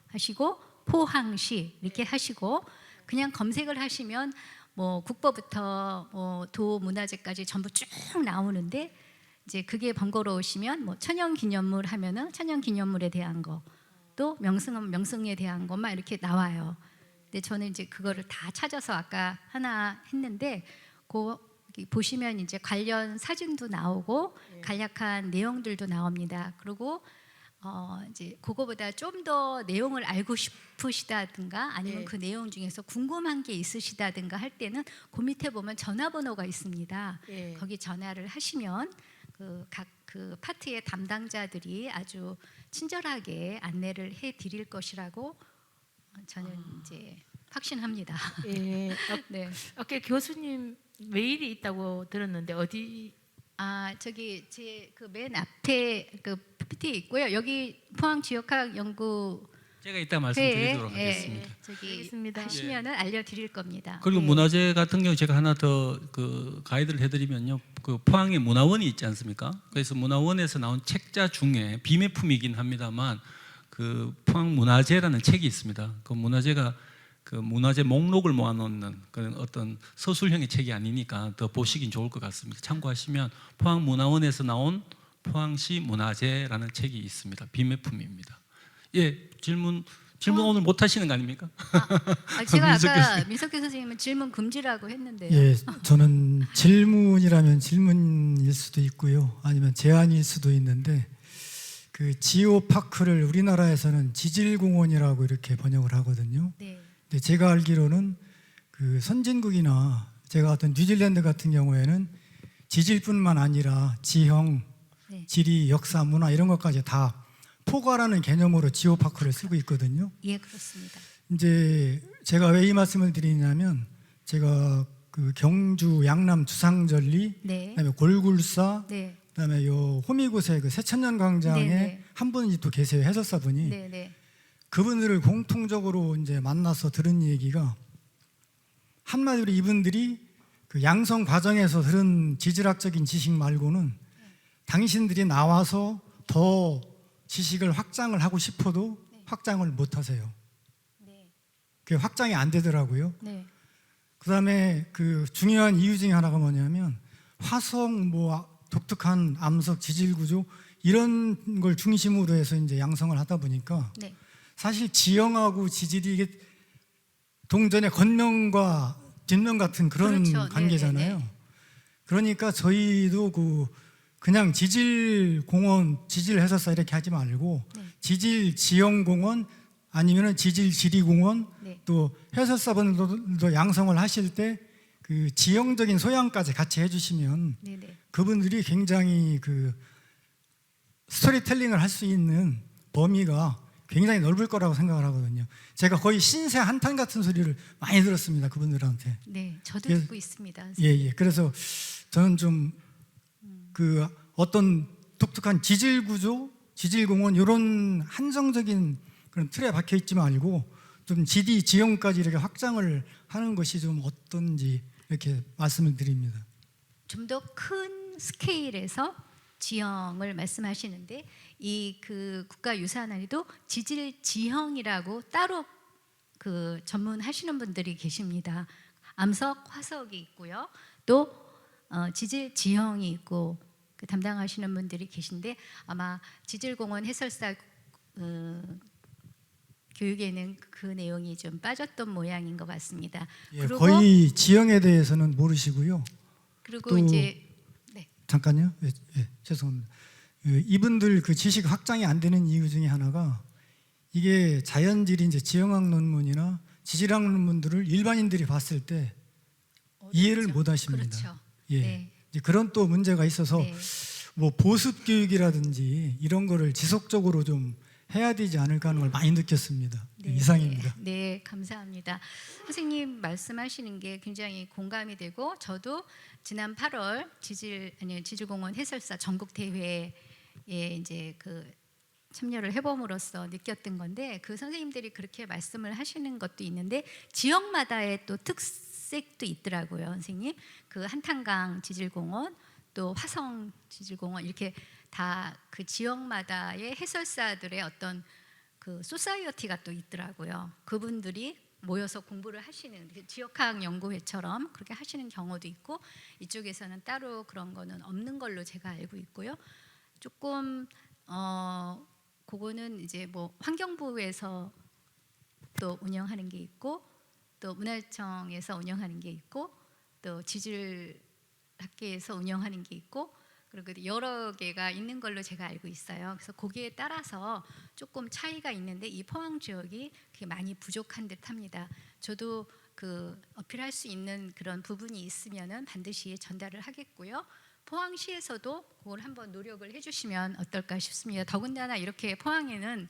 하시고 포항시 이렇게 하시고 그냥 검색을 하시면 뭐 국보부터 뭐 도문화재까지 전부 쭉 나오는데 이제 그게 번거로우시면 뭐 천연기념물 하면은 천연기념물에 대한 거 또 명승은 명승에 대한 것만 이렇게 나와요. 근데 저는 이제 그거를 다 찾아서 아까 하나 했는데 보시면 이제 관련 사진도 나오고 간략한 내용들도 나옵니다. 그리고 이제 그거보다 좀 더 내용을 알고 싶으시다든가 아니면 예. 그 내용 중에서 궁금한 게 있으시다든가 할 때는 그 밑에 보면 전화번호가 있습니다. 예. 거기 전화를 하시면 각 그 파트의 담당자들이 아주 친절하게 안내를 해드릴 것이라고 저는 이제 확신합니다. 예. 네. 아까 교수님 메일이 있다고 들었는데 어디? 저기 제 그 맨 앞에 그 PPT 있고요. 여기 포항 지역학 연구 제가 이따 말씀드리도록 하겠습니다. 저기 알겠습니다. 하시면은 알려드릴 겁니다. 그리고 네. 문화재 같은 경우 제가 하나 더 그 가이드를 해드리면요, 그 포항에 문화원이 있지 않습니까? 그래서 문화원에서 나온 책자 중에 비매품이긴 합니다만 그 포항 문화재라는 책이 있습니다. 그 문화재가 그 문화재 목록을 모아놓는 그런 어떤 서술형의 책이 아니니까 더 보시긴 좋을 것 같습니다. 참고하시면 포항 문화원에서 나온 포항시 문화재라는 책이 있습니다. 비매품입니다. 예, 질문 오늘 못 하시는 거 아닙니까? 제가 민석규 아까 민석규 선생님은 질문 금지라고 했는데요. 예, 저는 질문이라면 질문일 수도 있고요, 아니면 제안일 수도 있는데 그 지오파크를 우리나라에서는 지질공원이라고 이렇게 번역을 하거든요. 네. 근데 제가 알기로는 그 선진국이나 제가 어떤 뉴질랜드 같은 경우에는 지질뿐만 아니라 지형, 네. 지리, 역사, 문화 이런 것까지 다 포괄하는 개념으로 지오파크를 쓰고 있거든요. 예, 그렇습니다. 이제 제가 왜 이 말씀을 드리냐면 제가 그 경주 양남 주상절리, 네. 그다음에 골굴사, 네. 그다음에 요 호미곶의 그 새천년 광장에 네. 한 분이 또 계세요, 해설사분이. 네, 네. 그분들을 공통적으로 이제 만나서 들은 얘기가 한마디로 이분들이 그 양성 과정에서 들은 지질학적인 지식 말고는 당신들이 나와서 더 지식을 확장을 하고 싶어도 확장을 못 하세요. 네. 그게 확장이 안 되더라고요. 네. 그다음에 그 중요한 이유 중에 하나가 뭐냐면 화성 뭐 독특한 암석 지질 구조 이런 걸 중심으로 해서 이제 양성을 하다 보니까 네. 사실 지형하고 지질이 이게 동전의 겉면과 뒷면 같은 그런 그렇죠. 관계잖아요. 네. 그러니까 저희도 그냥 지질공원, 지질해설사 이렇게 하지 말고 네. 지질지형공원 아니면 지질지리공원 네. 또 해설사분들도 양성을 하실 때 그 지형적인 소양까지 같이 해주시면 네, 네. 그분들이 굉장히 그 스토리텔링을 할 수 있는 범위가 굉장히 넓을 거라고 생각을 하거든요. 제가 거의 신세 한탄 같은 소리를 많이 들었습니다, 그분들한테. 네, 저도 예. 듣고 있습니다. 예. 그래서 저는 좀 그 어떤 독특한 지질 구조, 지질공원 이런 한정적인 그런 틀에 박혀 있지 말고 좀 지리, 지형까지 이렇게 확장을 하는 것이 좀 어떤지 이렇게 말씀을 드립니다. 좀 더 큰 스케일에서 지형을 말씀하시는데 이 그 국가유산에도 지질 지형이라고 따로 그 전문하시는 분들이 계십니다. 암석, 화석이 있고요. 또 지질 지형이 있고 그 담당하시는 분들이 계신데 아마 지질공원 해설사 교육에는 그 내용이 좀 빠졌던 모양인 것 같습니다. 예, 그리고 거의 지형에 대해서는 모르시고요. 그리고 또 이제 잠깐요. 죄송합니다. 이분들 그 지식 확장이 안 되는 이유 중에 하나가 이게 자연지리 이제 지형학 논문이나 지질학 논문들을 일반인들이 봤을 때 이해를 어렵죠. 못 하십니다. 그렇죠. 예. 네. 이제 그런 또 문제가 있어서 네. 뭐 보습 교육이라든지 이런 거를 지속적으로 좀 해야 되지 않을까 하는 걸 많이 느꼈습니다. 네, 이상입니다. 네, 감사합니다. 선생님 말씀하시는 게 굉장히 공감이 되고 저도 지난 8월 지질공원 해설사 전국 대회에 이제 그 참여를 해봄으로써 느꼈던 건데 그 선생님들이 그렇게 말씀을 하시는 것도 있는데 지역마다의 또 특색도 있더라고요, 선생님. 그 한탄강 지질공원 또 화성 지질공원 이렇게 다 그 지역마다의 해설사들의 어떤 그 소사이어티가 또 있더라고요. 그분들이 모여서 공부를 하시는 지역학 연구회처럼 그렇게 하시는 경우도 있고 이쪽에서는 따로 그런 거는 없는 걸로 제가 알고 있고요. 조금 그거는 이제 뭐 환경부에서 또 운영하는 게 있고 또 문화청에서 운영하는 게 있고 또 지질학계에서 운영하는 게 있고 그리고 여러 개가 있는 걸로 제가 알고 있어요. 그래서 거기에 따라서 조금 차이가 있는데 이 포항 지역이 그게 많이 부족한 듯합니다. 저도 그 어필할 수 있는 그런 부분이 있으면은 반드시 전달을 하겠고요. 포항시에서도 그걸 한번 노력을 해주시면 어떨까 싶습니다. 더군다나 이렇게 포항에는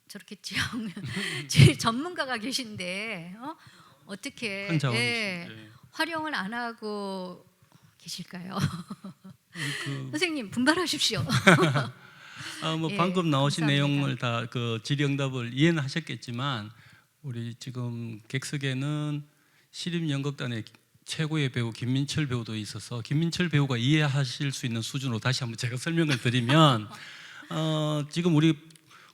저렇게 지역 전문가가 계신데 어떻게 큰 자원이시죠. 활용을 안 하고 계실까요? 그 선생님 분발하십시오. 뭐 예, 방금 나오신 감사합니다. 내용을 다 그 질의응답을 이해는 하셨겠지만 우리 지금 객석에는 시립연극단의 최고의 배우 김민철 배우도 있어서 김민철 배우가 이해하실 수 있는 수준으로 다시 한번 제가 설명을 드리면 지금 우리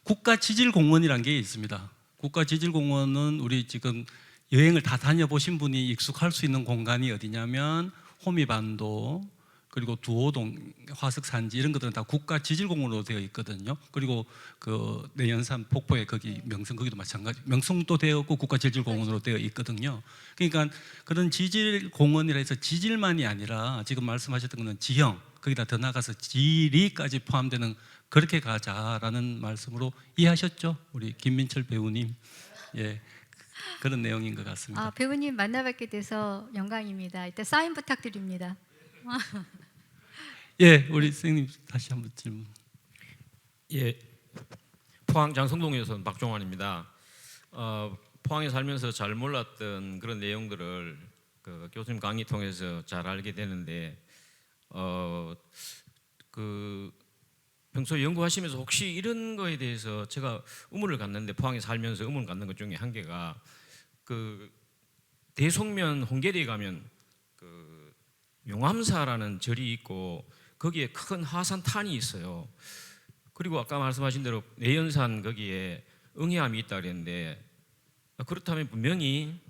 국가지질공원이라는 게 있습니다. 국가지질공원은 우리 지금 여행을 다 다녀보신 분이 익숙할 수 있는 공간이 어디냐면 호미반도 그리고 두호동 화석산지 이런 것들은 다 국가지질공원으로 되어 있거든요. 그리고 그 내연산 폭포에 거기 명성 거기도 마찬가지 명성도 되어 있고 국가지질공원으로 되어 있거든요. 그러니까 그런 지질공원이라 해서 지질만이 아니라 지금 말씀하셨던 거는 지형 거기다 더 나가서 지리까지 포함되는 그렇게 가자라는 말씀으로 이해하셨죠? 우리 김민철 배우님. 예. 그런 내용인 것 같습니다. 배우님 만나뵙게 돼서 영광입니다. 이따 사인 부탁드립니다. 예, 우리 선생님 다시 한번 질문. 예, 포항 장성동에서 박종환입니다. 포항에 살면서 잘 몰랐던 그런 내용들을 그 교수님 강의 통해서 잘 알게 되는데 그 평소 연구하시면서 혹시 이런 거에 대해서 제가 의문을 갖는데 포항에 살면서 의문을 갖는 것 중에 한 개가 그 대송면 홍계리에 가면 그 용암사라는 절이 있고 거기에 큰 화산탄이 있어요. 그리고 아까 말씀하신 대로 내연산 거기에 응해암이 있다 그랬는데 그렇다면 분명히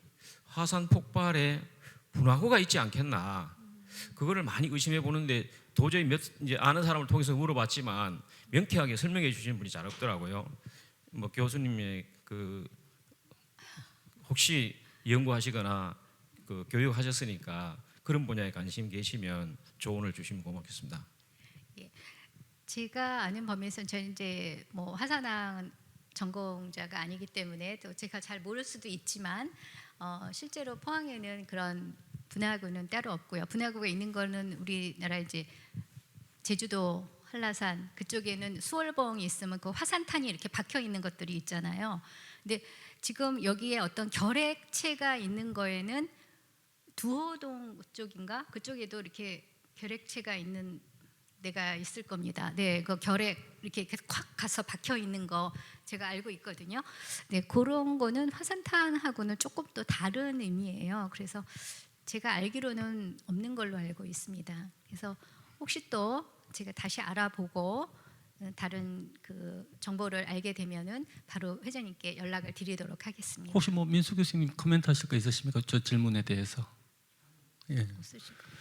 화산 폭발에 분화구가 있지 않겠나. 그거를 많이 의심해 보는데 도저히 이제 아는 사람을 통해서 물어봤지만 명쾌하게 설명해 주시는 분이 잘 없더라고요. 뭐 교수님의 그 혹시 연구하시거나 그 교육하셨으니까 그런 분야에 관심 계시면 조언을 주시면 고맙겠습니다. 제가 아는 범위에서는 저는 이제 뭐 화산학 전공자가 아니기 때문에 또 제가 잘 모를 수도 있지만 실제로 포항에는 그런 분화구는 따로 없고요. 분화구가 있는 거는 우리나라 이제 제주도 한라산 그쪽에는 수월봉이 있으면 그 화산탄이 이렇게 박혀 있는 것들이 있잖아요. 근데 지금 여기에 어떤 결핵체가 있는 거에는 두호동 쪽인가 그쪽에도 이렇게 결핵체가 있는 데가 있을 겁니다. 네, 그 결핵 이렇게 콱 가서 박혀 있는 거 제가 알고 있거든요. 네, 그런 거는 화산탄하고는 조금 또 다른 의미예요. 그래서 제가 알기로는 없는 걸로 알고 있습니다. 그래서 혹시 또 제가 다시 알아보고 다른 그 정보를 알게 되면은 바로 회장님께 연락을 드리도록 하겠습니다. 혹시 뭐 민수 교수님 코멘트 하실 거 있으십니까? 저 질문에 대해서. 예. 없으실까요?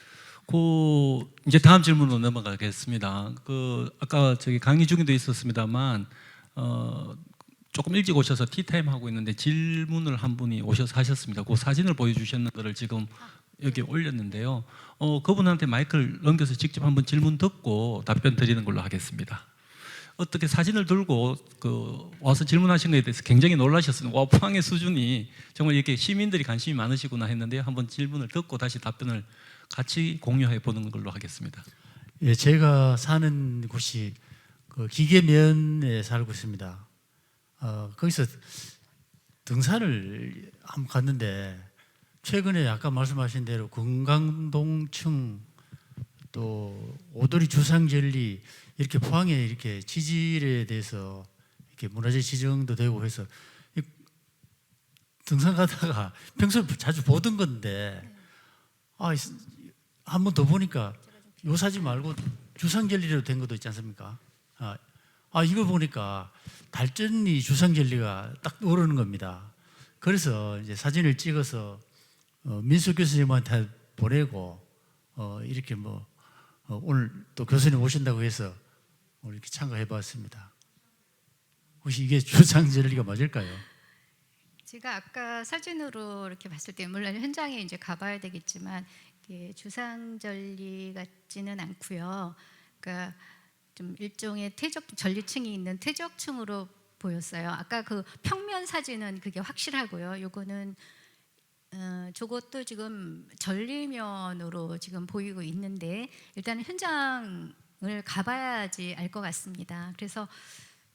그 이제 다음 질문으로 넘어가겠습니다. 그 아까 저기 강의 중에도 있었습니다만 조금 일찍 오셔서 티타임 하고 있는데 질문을 한 분이 오셔서 하셨습니다. 그 사진을 보여주셨는 거를 지금 여기 올렸는데요. 그분한테 마이크를 넘겨서 직접 한번 질문 듣고 답변 드리는 걸로 하겠습니다. 어떻게 사진을 들고 와서 질문하신 것에 대해서 굉장히 놀라셨습니다. 와, 포항의 수준이 정말 이렇게 시민들이 관심이 많으시구나 했는데요. 한번 질문을 듣고 다시 답변을 같이 공유해 보는 걸로 하겠습니다. 예, 제가 사는 곳이 그 기계면에 살고 있습니다. 거기서 등산을 한번 갔는데 최근에 아까 말씀하신 대로 금강동층 또 오도리 주상절리 이렇게 포항에 이렇게 지질에 대해서 이렇게 문화재 지정도 되고 해서 등산 가다가 평소에 자주 보던 건데 한 번 더 보니까 요 사진 말고 주상절리로 된 것도 있지 않습니까? 이걸 보니까 달전리 주상절리가 딱 오르는 겁니다. 그래서 이제 사진을 찍어서 민수 교수님한테 보내고 이렇게 뭐 오늘 또 교수님 오신다고 해서 오늘 이렇게 참가해봤습니다. 혹시 이게 주상절리가 맞을까요? 제가 아까 사진으로 이렇게 봤을 때 물론 현장에 이제 가봐야 되겠지만 이게 주상절리 같지는 않고요. 그러니까 좀 일종의 전리층이 있는 퇴적층으로 보였어요. 아까 그 평면 사진은 그게 확실하고요. 요거는 저것도 지금 전리면으로 지금 보이고 있는데 일단 현장을 가봐야지 알 것 같습니다. 그래서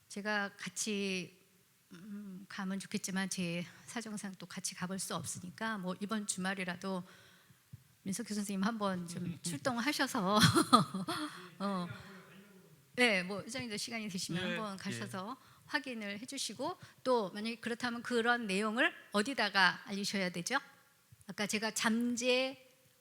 제가 같이 가면 좋겠지만 제 사정상 또 같이 가볼 수 없으니까 뭐 이번 주말이라도 민석규 선생님 한번 좀 출동하셔서 네, 뭐 회장님도 시간이 되시면 한번 가셔서 확인을 해주시고 또 만약에 그렇다면 그런 내용을 어디다가 알리셔야 되죠? 아까 제가 잠재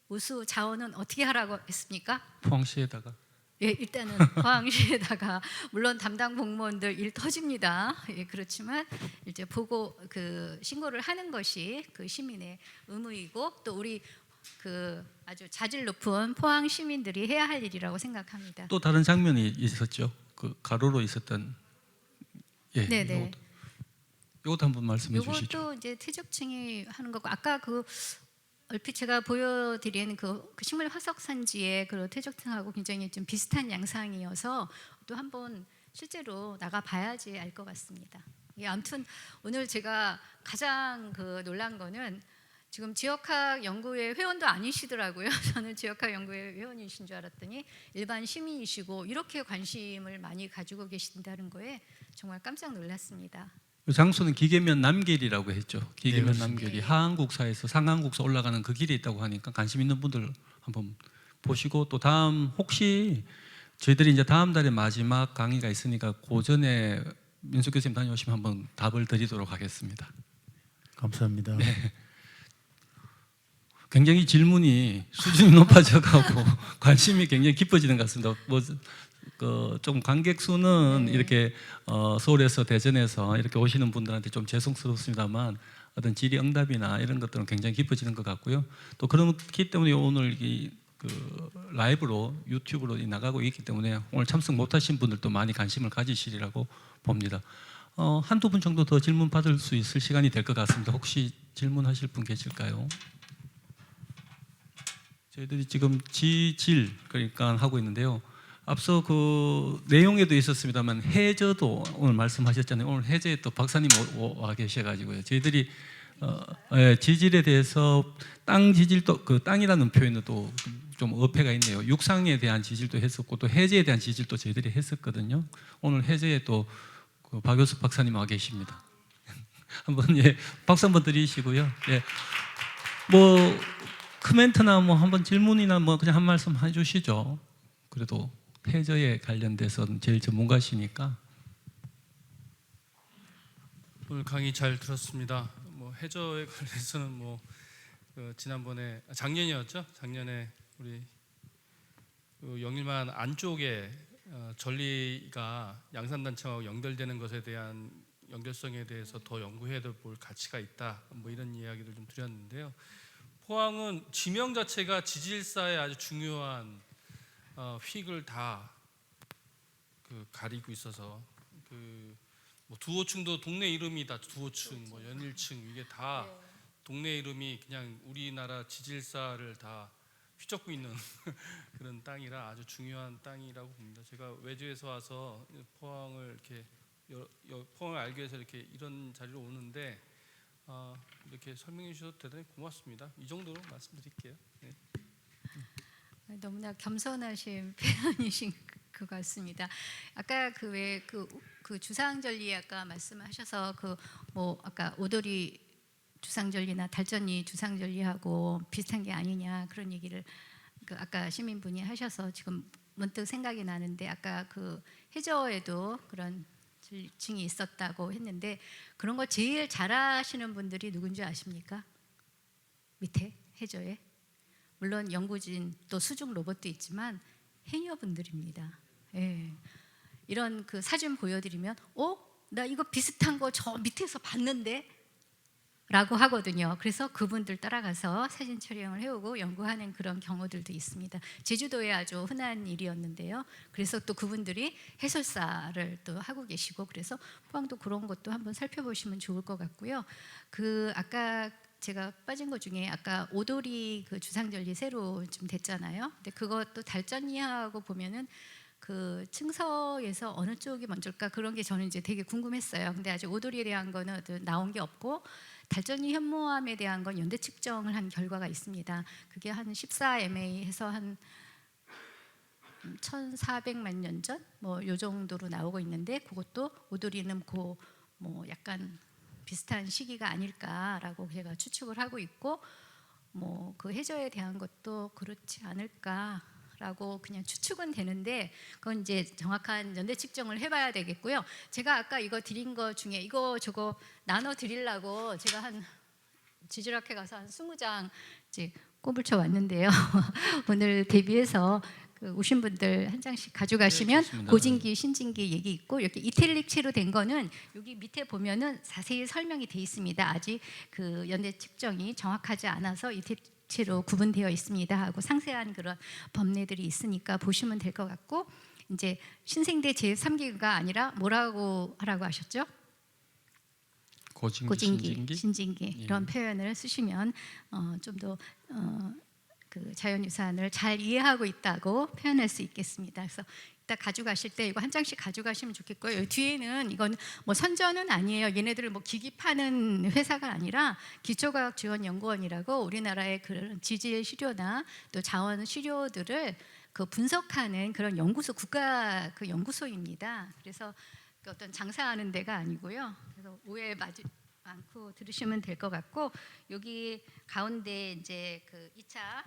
우수 자원은 어떻게 하라고 했습니까? 포항시에다가. 예, 일단은 포항시에다가 물론 담당 공무원들 일 터집니다. 예, 그렇지만 이제 보고 그 신고를 하는 것이 그 시민의 의무이고 또 우리 그 아주 자질 높은 포항 시민들이 해야 할 일이라고 생각합니다. 또 다른 장면이 있었죠. 그 가로로 있었던. 예. 네네. 이것도 한번 말씀해 주시죠. 이것도 이제 퇴적층이 하는 거고 아까 그 얼핏 제가 보여드린 그 식물 화석 산지의 그 퇴적층하고 굉장히 좀 비슷한 양상이어서 또 한번 실제로 나가 봐야지 알 것 같습니다. 예, 아무튼 오늘 제가 가장 그 놀란 거는 지금 지역학 연구회 회원도 아니시더라고요. 저는 지역학 연구회 회원이신 줄 알았더니 일반 시민이시고 이렇게 관심을 많이 가지고 계신다는 거에 정말 깜짝 놀랐습니다. 그 장소는 기계면 남길이라고 했죠. 기계면 네, 남길이 하안국사에서 상안국사 올라가는 그 길에 있다고 하니까 관심 있는 분들 한번 보시고 또 다음 혹시 저희들이 이제 다음 달에 마지막 강의가 있으니까 그 전에 민수 교수님 다녀오시면 한번 답을 드리도록 하겠습니다. 감사합니다. 굉장히 질문이 수준이 높아져가고 관심이 굉장히 깊어지는 것 같습니다. 좀 관객 수는 이렇게 서울에서 대전에서 이렇게 오시는 분들한테 좀 죄송스럽습니다만 어떤 질의응답이나 이런 것들은 굉장히 깊어지는 것 같고요. 또 그렇기 때문에 오늘 그 라이브로 유튜브로 나가고 있기 때문에 오늘 참석 못하신 분들도 많이 관심을 가지시리라고 봅니다. 한두 분 정도 더 질문 받을 수 있을 시간이 될 것 같습니다. 혹시 질문하실 분 계실까요? 저희들이 지금 지질 그러니까 하고 있는데요. 앞서 그 내용에도 있었습니다만 해저도 오늘 말씀하셨잖아요. 오늘 해저에 또 박사님 와 계셔가지고요. 저희들이 지질에 대해서 땅 지질도 그 땅이라는 표현도 좀 어폐가 있네요. 육상에 대한 지질도 했었고 또 해저에 대한 지질도 저희들이 했었거든요. 오늘 해저에 또 그 박효숙 박사님 와 계십니다. 한번 박수 한번 드리시고요. 뭐 코멘트나 뭐 한번 질문이나 뭐 그냥 한 말씀 해주시죠. 그래도 해저에 관련돼서는 제일 전문가시니까. 오늘 강의 잘 들었습니다. 뭐 해저에 관해서는 뭐 지난번에 작년이었죠. 작년에 우리 그 영일만 안쪽에 전리가 양산단청하고 연결되는 것에 대한 연결성에 대해서 더 연구해야 볼 가치가 있다. 뭐 이런 이야기를 좀 드렸는데요. 포항은 지명 자체가 지질사의 아주 중요한 휙을 다 가리고 있어서 뭐 두호층도 동네 이름이 다 두호층, 뭐 연일층 이게 다 동네 이름이 그냥 우리나라 지질사를 다 휘젓고 있는 그런 땅이라 아주 중요한 땅이라고 봅니다. 제가 외주에서 와서 포항을 이렇게 포항을 알기 위해서 이렇게 이런 자리로 오는데 이렇게 설명해 주셔서 대단히 고맙습니다. 이 정도로 말씀드릴게요. 네. 너무나 겸손하신 표현이신 것 같습니다. 아까 그 주상절리 아까 말씀하셔서 그 뭐 아까 오도리 주상절리나 달전리 주상절리하고 비슷한 게 아니냐 그런 얘기를 그 아까 시민분이 하셔서 지금 문득 생각이 나는데 아까 그 해저에도 그런 층이 있었다고 했는데 그런 거 제일 잘하시는 분들이 누군지 아십니까? 밑에 해저에 물론 연구진 또 수중 로봇도 있지만 해녀분들입니다. 예. 이런 그 사진 보여드리면 나 이거 비슷한 거 저 밑에서 봤는데 라고 하거든요. 그래서 그분들 따라가서 사진 촬영을 해오고 연구하는 그런 경우들도 있습니다. 제주도에 아주 흔한 일이었는데요. 그래서 또 그분들이 해설사를 또 하고 계시고 그래서 포항도 그런 것도 한번 살펴보시면 좋을 것 같고요. 그 아까 제가 빠진 것 중에 아까 오도리 그 주상절리 새로 좀 됐잖아요. 근데 그것도 달전이하고 보면은 그 층서에서 어느 쪽이 먼저일까 그런 게 저는 이제 되게 궁금했어요. 근데 아직 오도리에 대한 거는 나온 게 없고 달전이 현무암에 대한 건 연대 측정을 한 결과가 있습니다. 그게 한 14MA 해서 한 1400만 년 전 뭐 요 정도로 나오고 있는데 그것도 오도리는 뭐 약간 비슷한 시기가 아닐까라고 제가 추측을 하고 있고 뭐 그 해저에 대한 것도 그렇지 않을까라고 그냥 추측은 되는데 그건 이제 정확한 연대 측정을 해봐야 되겠고요. 제가 아까 이거 드린 거 중에 이거 저거 나눠 드리려고 제가 한 지질학회 가서 한 20장 이제 꼽을쳐 왔는데요. 오늘 대비해서 그 오신 분들 한 장씩 가져가시면 좋습니다. 고진기, 신진기 얘기 있고 이렇게 이탈릭체로 된 거는 여기 밑에 보면은 자세히 설명이 돼 있습니다. 아직 그 연대 측정이 정확하지 않아서 이탈릭체로 구분되어 있습니다 하고 상세한 그런 법례들이 있으니까 보시면 될 것 같고 이제 신생대 제3기가 아니라 뭐라고 하라고 하셨죠? 고진기, 신진기 이런 표현을 쓰시면 좀 더 그 자연유산을 잘 이해하고 있다고 표현할 수 있겠습니다. 그래서 이따 가져가실 때 이거 한 장씩 가져가시면 좋겠고요. 여기 뒤에는 이건 뭐 선전은 아니에요. 얘네들을 뭐 기기 파는 회사가 아니라 기초과학지원연구원이라고 우리나라의 그런 지질 시료나 또 자원 시료들을 그 분석하는 그런 연구소 국가 그 연구소입니다. 그래서 그 어떤 장사하는 데가 아니고요. 그래서 오해 않고 들으시면 될 것 같고 여기 가운데 이제 그 2차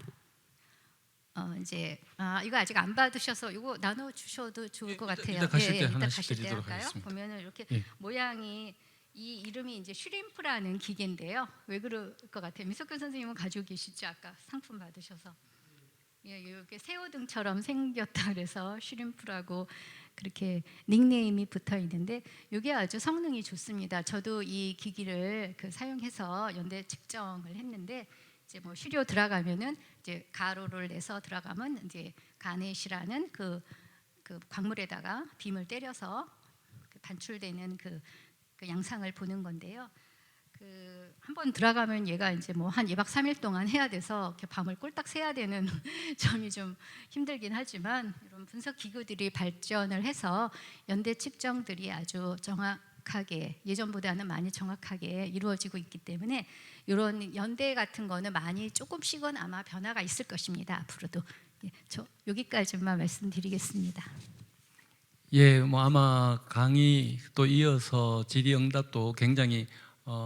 이제 이거 아직 안 받으셔서 이거 나눠 주셔도 좋을 것 같아요. 이따 가실 때 이따 하나씩 가실 때 드리도록 할까요? 하겠습니다. 보면은 이렇게 예. 모양이 이 이름이 이제 슈림프라는 기계인데요. 왜 그럴 것 같아요? 미석균 선생님은 가지고 계시죠? 아까 상품 받으셔서. 예, 이렇게 새우등처럼 생겼다 그래서 슈림프라고 그렇게 닉네임이 붙어 있는데 이게 아주 성능이 좋습니다. 저도 이 기기를 사용해서 연대 측정을 했는데 이제 뭐 시료 들어가면은 이제 가로를 내서 들어가면 이제 가넷이라는 그 광물에다가 빔을 때려서 반출되는 그 양상을 보는 건데요. 한번 들어가면 얘가 이제 뭐 한 2박 3일 동안 해야 돼서 이렇게 밤을 꼴딱 새야 되는 점이 좀 힘들긴 하지만 이런 분석 기구들이 발전을 해서 연대 측정들이 아주 정확하게 예전보다는 많이 정확하게 이루어지고 있기 때문에 이런 연대 같은 거는 많이 조금씩은 아마 변화가 있을 것입니다. 앞으로도 저 여기까지만 말씀드리겠습니다. 예, 뭐 아마 강의 또 이어서 질의응답도 굉장히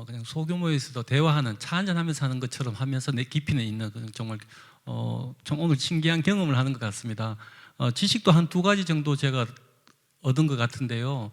그냥 소규모에서도 대화하는 차 한잔하면서 하는 것처럼 하면서 내 깊이는 있는 정말 오늘 신기한 경험을 하는 것 같습니다. 지식도 한 2가지 정도 제가 얻은 것 같은데요.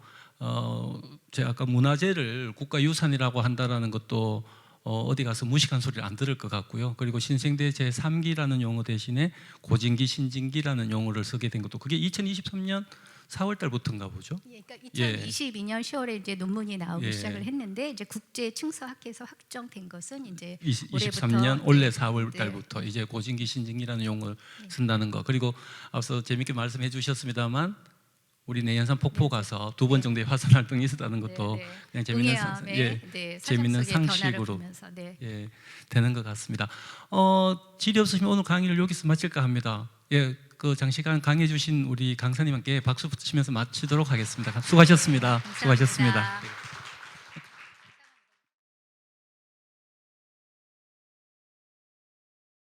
제가 아까 문화재를 국가유산이라고 한다라는 것도 어디 가서 무식한 소리를 안 들을 것 같고요. 그리고 신생대 제3기라는 용어 대신에 고진기, 신진기라는 용어를 쓰게 된 것도 그게 2023년 4월 달부터인가 보죠. 예, 그러니까 예. 2022년 10월에 이제 논문이 나오기 예. 시작을 했는데 이제 국제 층서학회에서 확정된 것은 이제 23년 올해부터, 올해 4월 네. 달부터 이제 고진기, 신진기라는 용어를 쓴다는 거. 그리고 앞서 재밌게 말씀해 주셨습니다만 우리 내연산 폭포 가서 2번 정도의 화산 활동이 있었다는 것도 네, 네. 그냥 재밌는 응애암의, 예, 사전 재밌는 속의 변화를 상식으로 보면서, 네. 예, 되는 것 같습니다. 질의 없으시면 오늘 강의를 여기서 마칠까 합니다. 예, 그 장시간 강의해 주신 우리 강사님께 박수 치면서 마치도록 하겠습니다. 수고하셨습니다. 감사합니다. 수고하셨습니다.